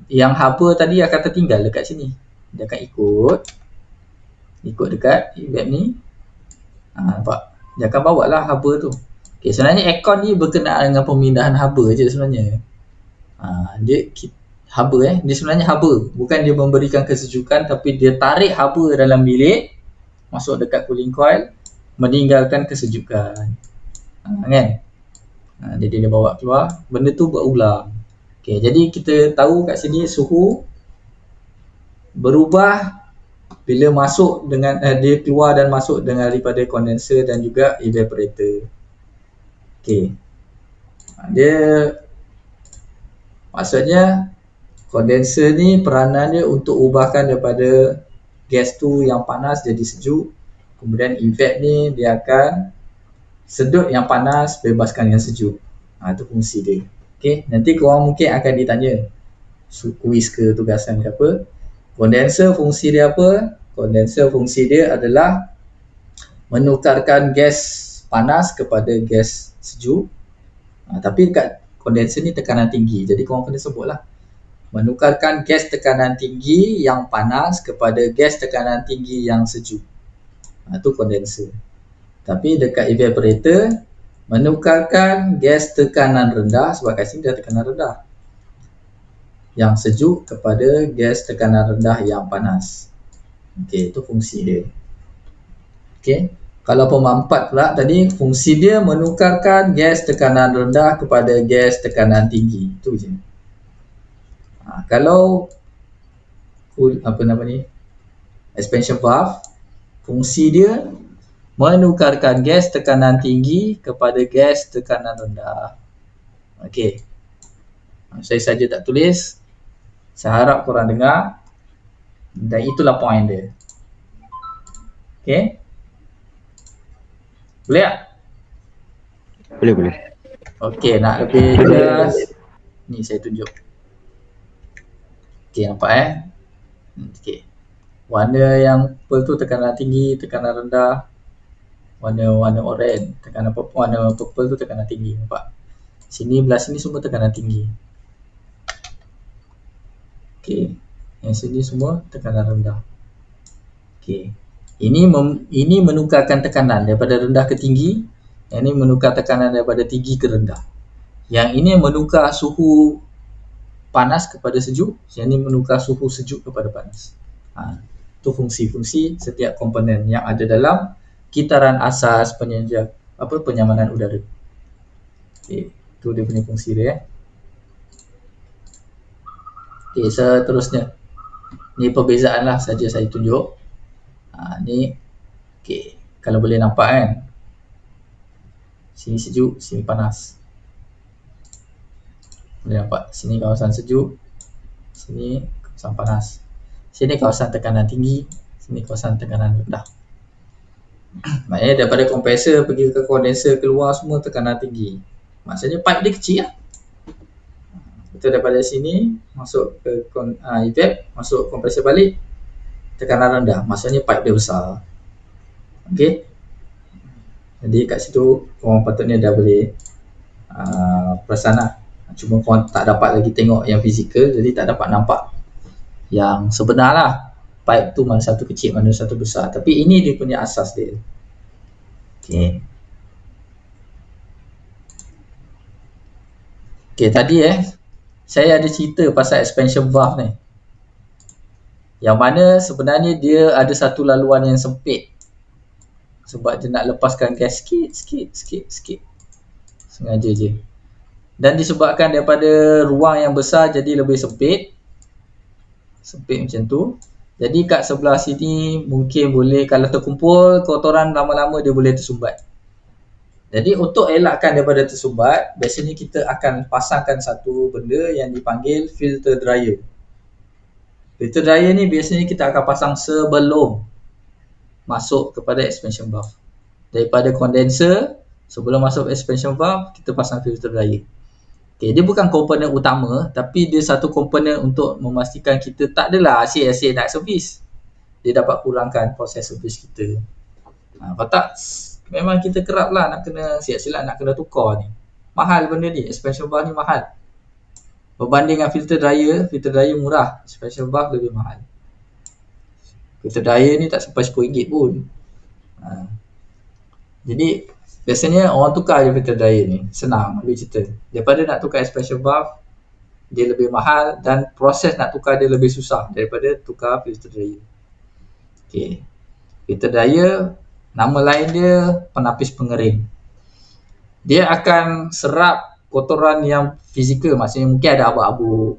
yang haba tadi akan tertinggal dekat sini. Dia akan ikut dekat evap ni. Nampak? Dia akan bawa lah haba tu. Okay, sebenarnya aircon ni berkenaan dengan pemindahan haba je sebenarnya. Dia sebenarnya haba. Bukan dia memberikan kesejukan, tapi dia tarik haba dalam bilik, masuk dekat cooling coil, meninggalkan kesejukan. Kan? Jadi dia bawa keluar, benda tu berulang. Okay, jadi kita tahu kat sini suhu berubah bila masuk dengan dia keluar dan masuk dengan daripada kondenser dan juga evaporator. Okay, dia maksudnya kondenser ni peranan dia untuk ubahkan daripada gas tu yang panas jadi sejuk. Kemudian evap ni dia akan sedut yang panas, bebaskan yang sejuk. Itu fungsi dia. Okay, nanti korang mungkin akan ditanya kuis ke tugasan ke apa. Kondenser fungsi dia apa? Kondenser fungsi dia adalah menukarkan gas panas kepada gas sejuk. Tapi dekat kondenser ni tekanan tinggi. Jadi korang kena sebut lah. Menukarkan gas tekanan tinggi yang panas kepada gas tekanan tinggi yang sejuk. Itu kondenser. Tapi dekat evaporator, menukarkan gas tekanan rendah, sebab kat sini dah tekanan rendah, yang sejuk kepada gas tekanan rendah yang panas. Okey, itu fungsi dia. Okey, kalau pemampat pula tadi, fungsi dia menukarkan gas tekanan rendah kepada gas tekanan tinggi. Itu je. Kalau expansion valve, fungsi dia menukarkan gas tekanan tinggi kepada gas tekanan rendah. Okey, saya saja tak tulis. Saya harap korang dengar. Dan itulah point dia. Okay. Boleh tak? Boleh. Okay, nak lebih jelas. Ni saya tunjuk. Okay, nampak Okay. Warna yang purple tu tekanan tinggi, tekanan rendah. Warna oranye, tekanan purple, warna purple tu tekanan tinggi. Nampak? Sini belah sini semua tekanan tinggi. Okay. Yang sini semua tekanan rendah. Okay. Ini menukarkan tekanan daripada rendah ke tinggi. Yang ini menukar tekanan daripada tinggi ke rendah. Yang ini menukar suhu panas kepada sejuk. Yang ini menukar suhu sejuk kepada panas. Itu fungsi-fungsi setiap komponen yang ada dalam kitaran asas penyamanan udara. Okay. Itu dia punya fungsi dia. Okay, seterusnya. Ni perbezaan lah saja saya tunjuk. Ni okay. Kalau boleh nampak kan, sini sejuk, sini panas. Boleh nampak, sini kawasan sejuk, sini kawasan panas. Sini kawasan tekanan tinggi, sini kawasan tekanan rendah. Maknanya daripada kompresor pergi ke kondenser keluar semua tekanan tinggi. Maksudnya pipe dia kecil lah. Betul, daripada sini masuk ke evap, masuk kompresor balik, tekanan rendah. Maksudnya pipe dia besar. Okey. Jadi kat situ korang patutnya dah boleh perasan lah. Cuma korang tak dapat lagi tengok yang fizikal, jadi tak dapat nampak yang sebenar lah. Pipe tu mana satu kecil, mana satu besar. Tapi ini dia punya asas dia. Okey. Okey, tadi saya ada cerita pasal expansion valve ni. Yang mana sebenarnya dia ada satu laluan yang sempit. Sebab dia nak lepaskan gas sikit. Sengaja je. Dan disebabkan daripada ruang yang besar jadi lebih sempit. Sempit macam tu. Jadi kat sebelah sini mungkin boleh, kalau terkumpul kotoran lama-lama dia boleh tersumbat. Jadi untuk elakkan daripada tersumbat, biasanya kita akan pasangkan satu benda yang dipanggil filter dryer. Filter dryer ni biasanya kita akan pasang sebelum masuk kepada expansion valve. Daripada condenser, sebelum masuk expansion valve, kita pasang filter dryer. Okay, dia bukan komponen utama, tapi dia satu komponen untuk memastikan kita tak adalah asyik-asyik nak servis. Dia dapat kurangkan proses servis kita. Kalau tak, memang kita kerap lah nak kena silap-silap nak kena tukar ni. Mahal benda ni, expansion valve ni mahal. Berbanding dengan filter dryer murah, expansion valve lebih mahal. Filter dryer ni tak sampai RM10 pun. Jadi biasanya orang tukar je filter dryer ni, senang lebih cerita. Daripada nak tukar expansion valve, dia lebih mahal dan proses nak tukar dia lebih susah daripada tukar filter dryer. Okay. Filter dryer, nama lain dia penapis pengering. Dia akan serap kotoran yang fizikal, maksudnya mungkin ada abu-abu.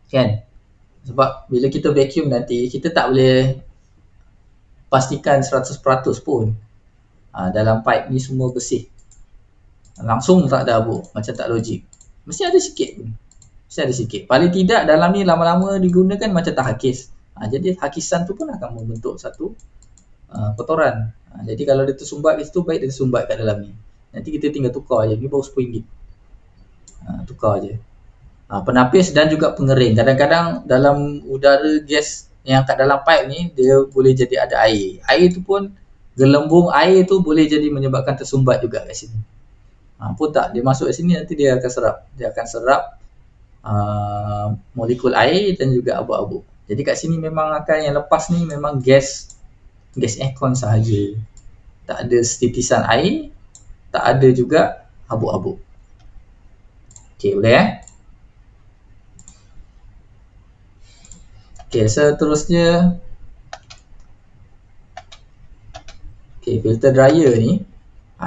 Kan? Sebab bila kita vacuum nanti, kita tak boleh pastikan 100% pun dalam pipe ni semua bersih. Langsung tak ada abu, macam tak logik. Mesti ada sikit pun. Mesti ada sikit. Paling tidak dalam ni lama-lama digunakan macam tak hakis. Jadi hakisan tu pun akan membentuk satu kotoran. Jadi kalau dia tersumbat kat situ, baik dia tersumbat kat dalam ni. Nanti kita tinggal tukar je. Ni baru RM10. Tukar je. Penapis dan juga pengering. Kadang-kadang dalam udara gas yang kat dalam pipe ni, dia boleh jadi ada air. Air tu pun, gelembung air tu boleh jadi menyebabkan tersumbat juga kat sini. Pun tak, dia masuk kat sini nanti dia akan serap. Dia akan serap molekul air dan juga abu-abu. Jadi kat sini memang akan yang lepas ni memang gas aircon sahaja. Tak ada titisan air, tak ada juga abu-abu. Okey, boleh Okey, seterusnya. Okey, filter dryer ni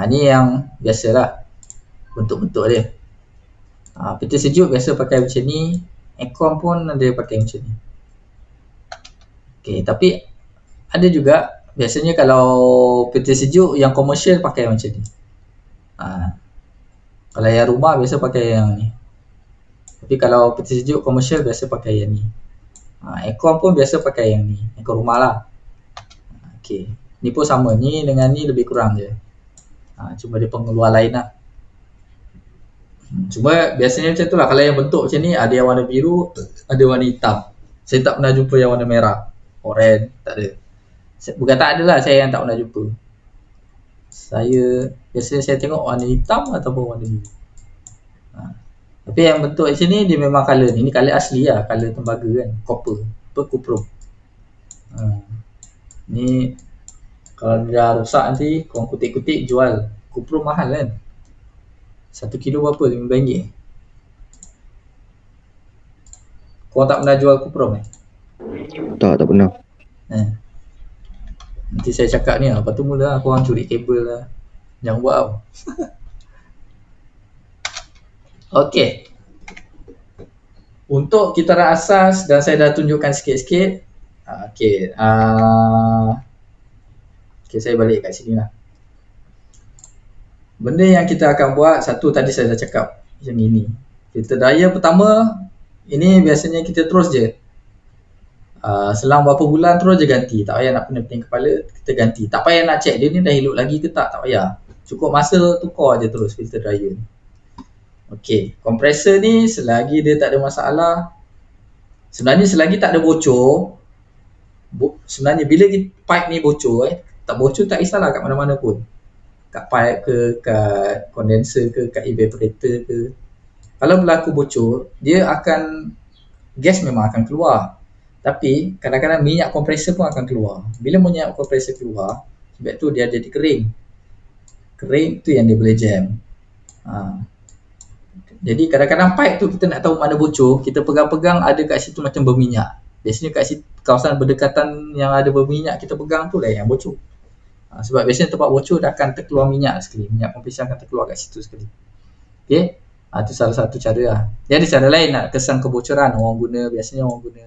ni yang biasalah bentuk-bentuk dia. Filter sejuk biasa pakai macam ni, aircon pun ada pakai macam ni. Okey, tapi ada juga biasanya kalau filter sejuk yang komersial pakai macam ni. Kalau yang rumah biasa pakai yang ni. Tapi kalau filter sejuk komersial biasa pakai yang ni. Aircon pun biasa pakai yang ni, aircon rumah lah. Okey, ni pun sama, ni dengan ni lebih kurang je. Cuma dia pengeluar lain lah. Cuma biasanya macam tu lah, kalau yang bentuk macam ni ada yang warna biru, ada warna hitam. Saya tak pernah jumpa yang warna merah, oranye, tak ada. Bukan tak ada lah, saya yang tak pernah jumpa. Biasanya saya tengok warna hitam ataupun warna biru. Tapi yang bentuk macam ni dia memang colour ni. Ni colour asli lah, colour tembaga kan, copper, cuprum. Ni kalau dah rosak nanti korang kutik-kutik jual. Cuprum mahal kan. 1 kilo berapa? RM5. Korang tak pernah jual cuprum Tak pernah. Nanti saya cakap ni lah, lepas tu mula lah korang curi kabel lah. Jangan buat tau. Okey. Untuk kitaran asas dan saya dah tunjukkan sikit-sikit. Okey, saya balik kat sini lah. Benda yang kita akan buat, satu tadi saya dah cakap macam ini. Filter dryer pertama, ini biasanya kita terus je. Selang berapa bulan terus je ganti. Tak payah nak pening-pening kepala, kita ganti. Tak payah nak check dia ni dah elok lagi ke tak payah. Cukup masa tukar je terus filter dryer. Okey, kompresor ni selagi dia tak ada masalah, sebenarnya selagi tak ada bocor, sebenarnya bila pipe ni bocor, tak bocor tak kisahlah kat mana-mana pun. Kat pipe ke, kat condenser ke, kat evaporator ke. Kalau berlaku bocor, dia akan, gas memang akan keluar. Tapi kadang-kadang minyak kompresor pun akan keluar. Bila minyak kompresor keluar, sebab tu dia jadi kering. Kering tu yang dia boleh jam. Jadi kadang-kadang pipe tu kita nak tahu mana bocor, kita pegang-pegang ada kat situ macam berminyak. Biasanya kat situ, kawasan berdekatan yang ada berminyak kita pegang tu lah yang bocor. Sebab biasanya tempat bocor dah akan terkeluar minyak sekali. Minyak kompresor akan terkeluar kat situ sekali. Okey. Itu salah satu cara lah. Dia ada cara lain nak kesan kebocoran. Biasanya orang guna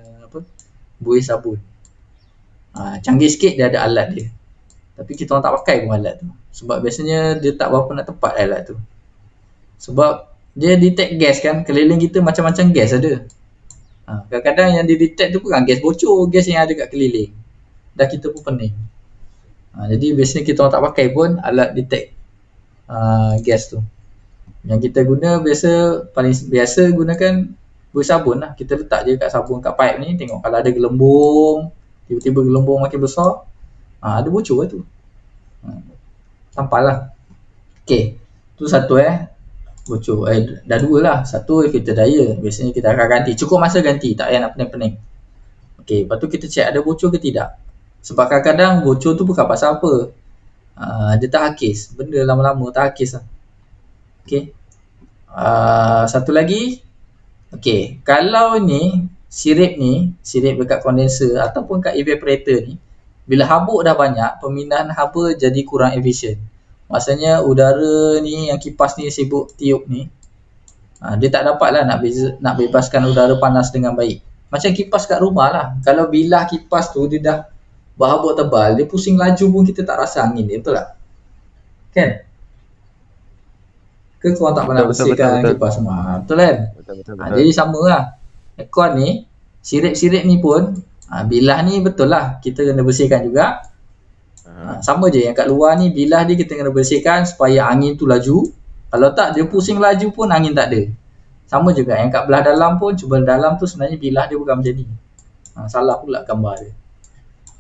buih sabun. Canggih sikit dia ada alat dia. Tapi kita orang tak pakai pun alat tu. Sebab biasanya dia tak berapa nak tepat alat tu. Sebab dia detect gas kan, keliling kita macam-macam gas ada. Kadang-kadang yang dia detect tu bukan gas bocor, gas yang ada kat keliling. Dah kita pun pening. Jadi biasanya kita orang tak pakai pun alat detect gas tu. Yang kita guna paling biasa gunakan buih sabun lah. Kita letak je kat sabun kat pipe ni, tengok kalau ada gelembung, tiba-tiba gelembung makin besar, ada bocor lah tu. Tampal lah. Okey, tu satu bocor. Dah dua lah. Satu filter dryer, biasanya kita akan ganti. Cukup masa ganti, tak payah nak pening-pening. Okey, lepas tu kita check ada bocor ke tidak. Sebab kadang-kadang bocor tu bukan pasal apa. Dia tak hakis. Benda lama-lama tak hakis lah. Okey. Satu lagi. Okey, kalau ni sirip dekat kondenser ataupun kat evaporator ni, bila habuk dah banyak, pemindahan haba jadi kurang efisien. Maksudnya udara ni yang kipas ni sibuk tiup ni, dia tak dapat lah nak bebaskan udara panas dengan baik. Macam kipas kat rumah lah. Kalau bilah kipas tu dia dah berhabuk tebal, dia pusing laju pun kita tak rasa angin dia, betul tak? Kan? Ke korang tak pernah bersihkan kipas semua? Betul kan? Betul. Jadi sama lah. Aircon ni, sirip-sirip ni pun, bilah ni betul lah, kita kena bersihkan juga. Sama je yang kat luar ni, bilah dia kita kena bersihkan supaya angin tu laju. Kalau tak dia pusing laju pun angin tak ada. Sama juga yang kat belah dalam pun, cuba dalam tu sebenarnya bilah dia bukan macam ni. Salah pula gambar dia.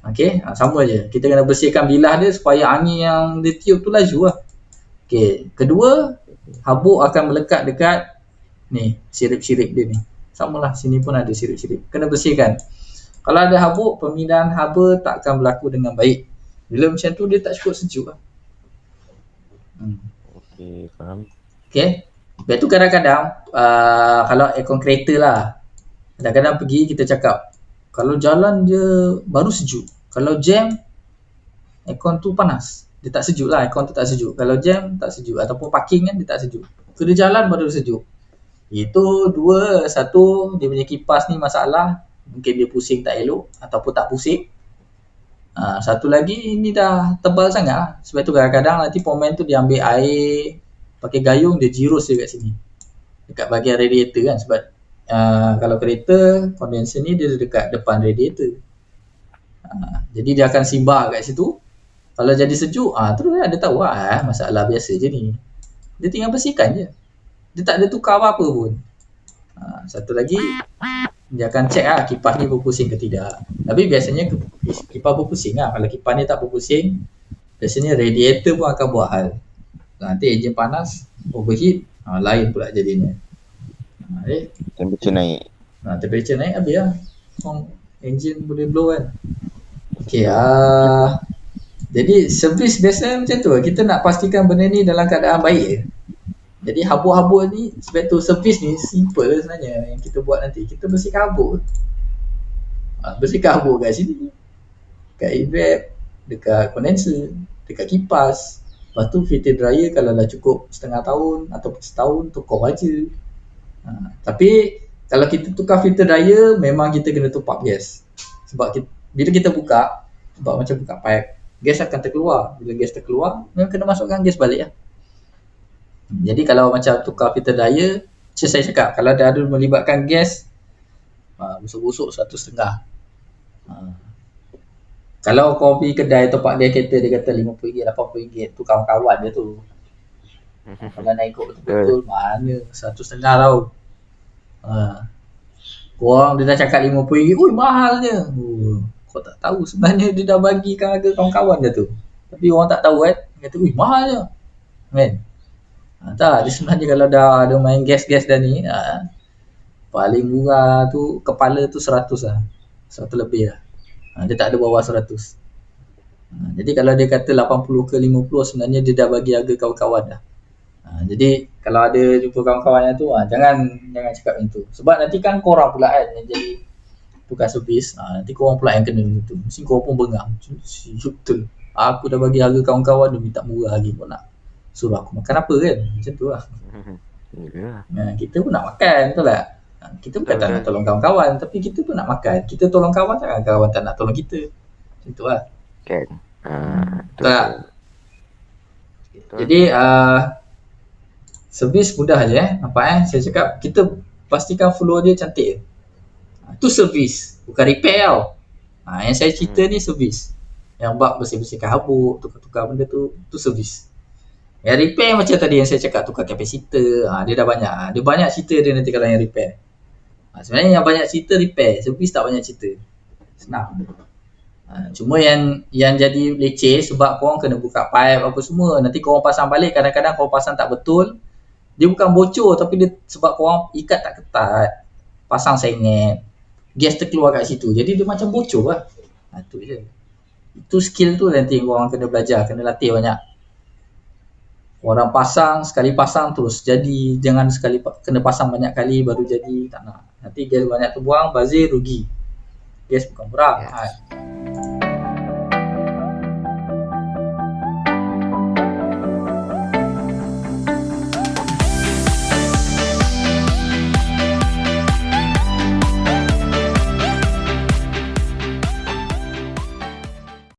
Okey, sama je. Kita kena bersihkan bilah dia supaya angin yang dia tiup tu laju lah. Okey, kedua, habuk akan melekat dekat ni, sirip-sirip dia ni. Samalah, sini pun ada sirip-sirip. Kena bersihkan. Kalau ada habuk, pemindahan haba tak akan berlaku dengan baik. Bila macam tu dia tak cukup sejuk lah. Okey, faham. Okay. Lepas tu kadang-kadang kalau aircon kereta lah, kadang-kadang pergi kita cakap, kalau jalan dia baru sejuk, kalau jam aircon tu panas, dia tak sejuk lah, aircon tu tak sejuk. Kalau jam tak sejuk, ataupun parking kan dia tak sejuk, kena jalan baru sejuk. Itu dua. Satu, dia punya kipas ni masalah, mungkin dia pusing tak elok ataupun tak pusing. Satu lagi, ini dah tebal sangat lah. Sebab tu kadang-kadang nanti pomen tu dia ambil air pakai gayung, dia jirus je kat sini, dekat bahagian radiator kan. Sebab kalau kereta kondenser ni dia dekat depan radiator. Jadi dia akan simbah kat situ. Kalau jadi sejuk, terus dia tahu masalah biasa je ni. Dia tinggal bersihkan je. Dia tak ada tukar apa-apa pun. Satu lagi, dia akan check kipas ni berpusing ke tidak. Tapi biasanya kipas berpusing Kalau kipas ni tak berpusing, biasanya radiator pun akan buat hal. Nanti enjin panas, overheat, lain pula jadinya. Temperature naik. Temperature naik habis lah. Enjin boleh blow kan. Okay, jadi servis biasa macam tu. Kita nak pastikan benda ni dalam keadaan baik. Jadi habuk-habuk ni, sebab tu servis ni simple sebenarnya. Yang kita buat nanti, kita bersihkan habuk. Bersihkan habuk kat sini, kat evap, dekat kondenser, dekat kipas. Lepas tu filter dryer kalau dah cukup setengah tahun atau setahun, tukar je. Tapi kalau kita tukar filter dryer, memang kita kena top up gas. Sebab bila kita buka, sebab macam buka pipe, gas akan terkeluar. Bila gas terkeluar, memang kena masukkan gas balik lah. Jadi kalau macam tukar filter dryer, macam saya cakap, kalau dah ada melibatkan gas, busuk-busuk 1.5. Kalau kau pergi kedai tempat dia kereta, dia kata RM50, RM80, tu kawan-kawan dia tu. Kalau nak ikut betul-betul, mana 1.5 tau. Korang dia dah cakap RM50, ui mahalnya. Kau tak tahu sebenarnya dia dah bagikan harga kawan-kawan dia tu. Tapi orang tak tahu kan, dia kata ui mahalnya. Kan? Tak, dia sebenarnya kalau dah ada main gas-gas dah ni, paling murah tu kepala tu 100 lah. 100 lebih lah. Dia tak ada bawah 100. Jadi kalau dia kata 80 ke 50, sebenarnya dia dah bagi harga kawan-kawan dah. Jadi kalau ada jumpa kawan-kawan tu, jangan cakap macam tu. Sebab nanti kan korang pula kan yang jadi tukar servis. Nanti korang pula yang kena tu. Mesti korang pun bengang. Betul. Aku dah bagi harga kawan-kawan, dia minta murah lagi. Kau nak suruh aku makan apa kan? Macam tu lah. Kita pun nak makan, betul tak? Kita bukan tak nak tolong kawan-kawan, tapi kita pun nak makan. Kita tolong kawan, takkan kawan tak nak tolong kita. Macam tu lah. Kan. Betul tak? Jadi servis mudah je nampak saya cakap kita pastikan flow dia cantik. Tu servis, bukan repair tau. Yang saya cerita ni servis. Yang bab bersih-bersihkan habuk, tukar-tukar benda tu servis. Yang repair macam tadi yang saya cakap, tukar kapasitor, dia dah banyak. Dia banyak cerita dia nanti kalau yang repair. Sebenarnya yang banyak cerita repair, servis tak banyak cerita. Senang. Cuma yang jadi leceh sebab korang kena buka pipe apa semua. Nanti korang pasang balik, kadang-kadang korang pasang tak betul. Dia bukan bocor tapi dia sebab korang ikat tak ketat. Pasang sengit. Gas terkeluar kat situ. Jadi dia macam bocor lah. Tu je. Itu skill tu nanti korang kena belajar, kena latih banyak. Orang pasang, sekali pasang terus jadi. Jangan sekali kena pasang banyak kali baru jadi. Tak nak. Nanti gas banyak terbuang, bazir, rugi. Gas bukan murah.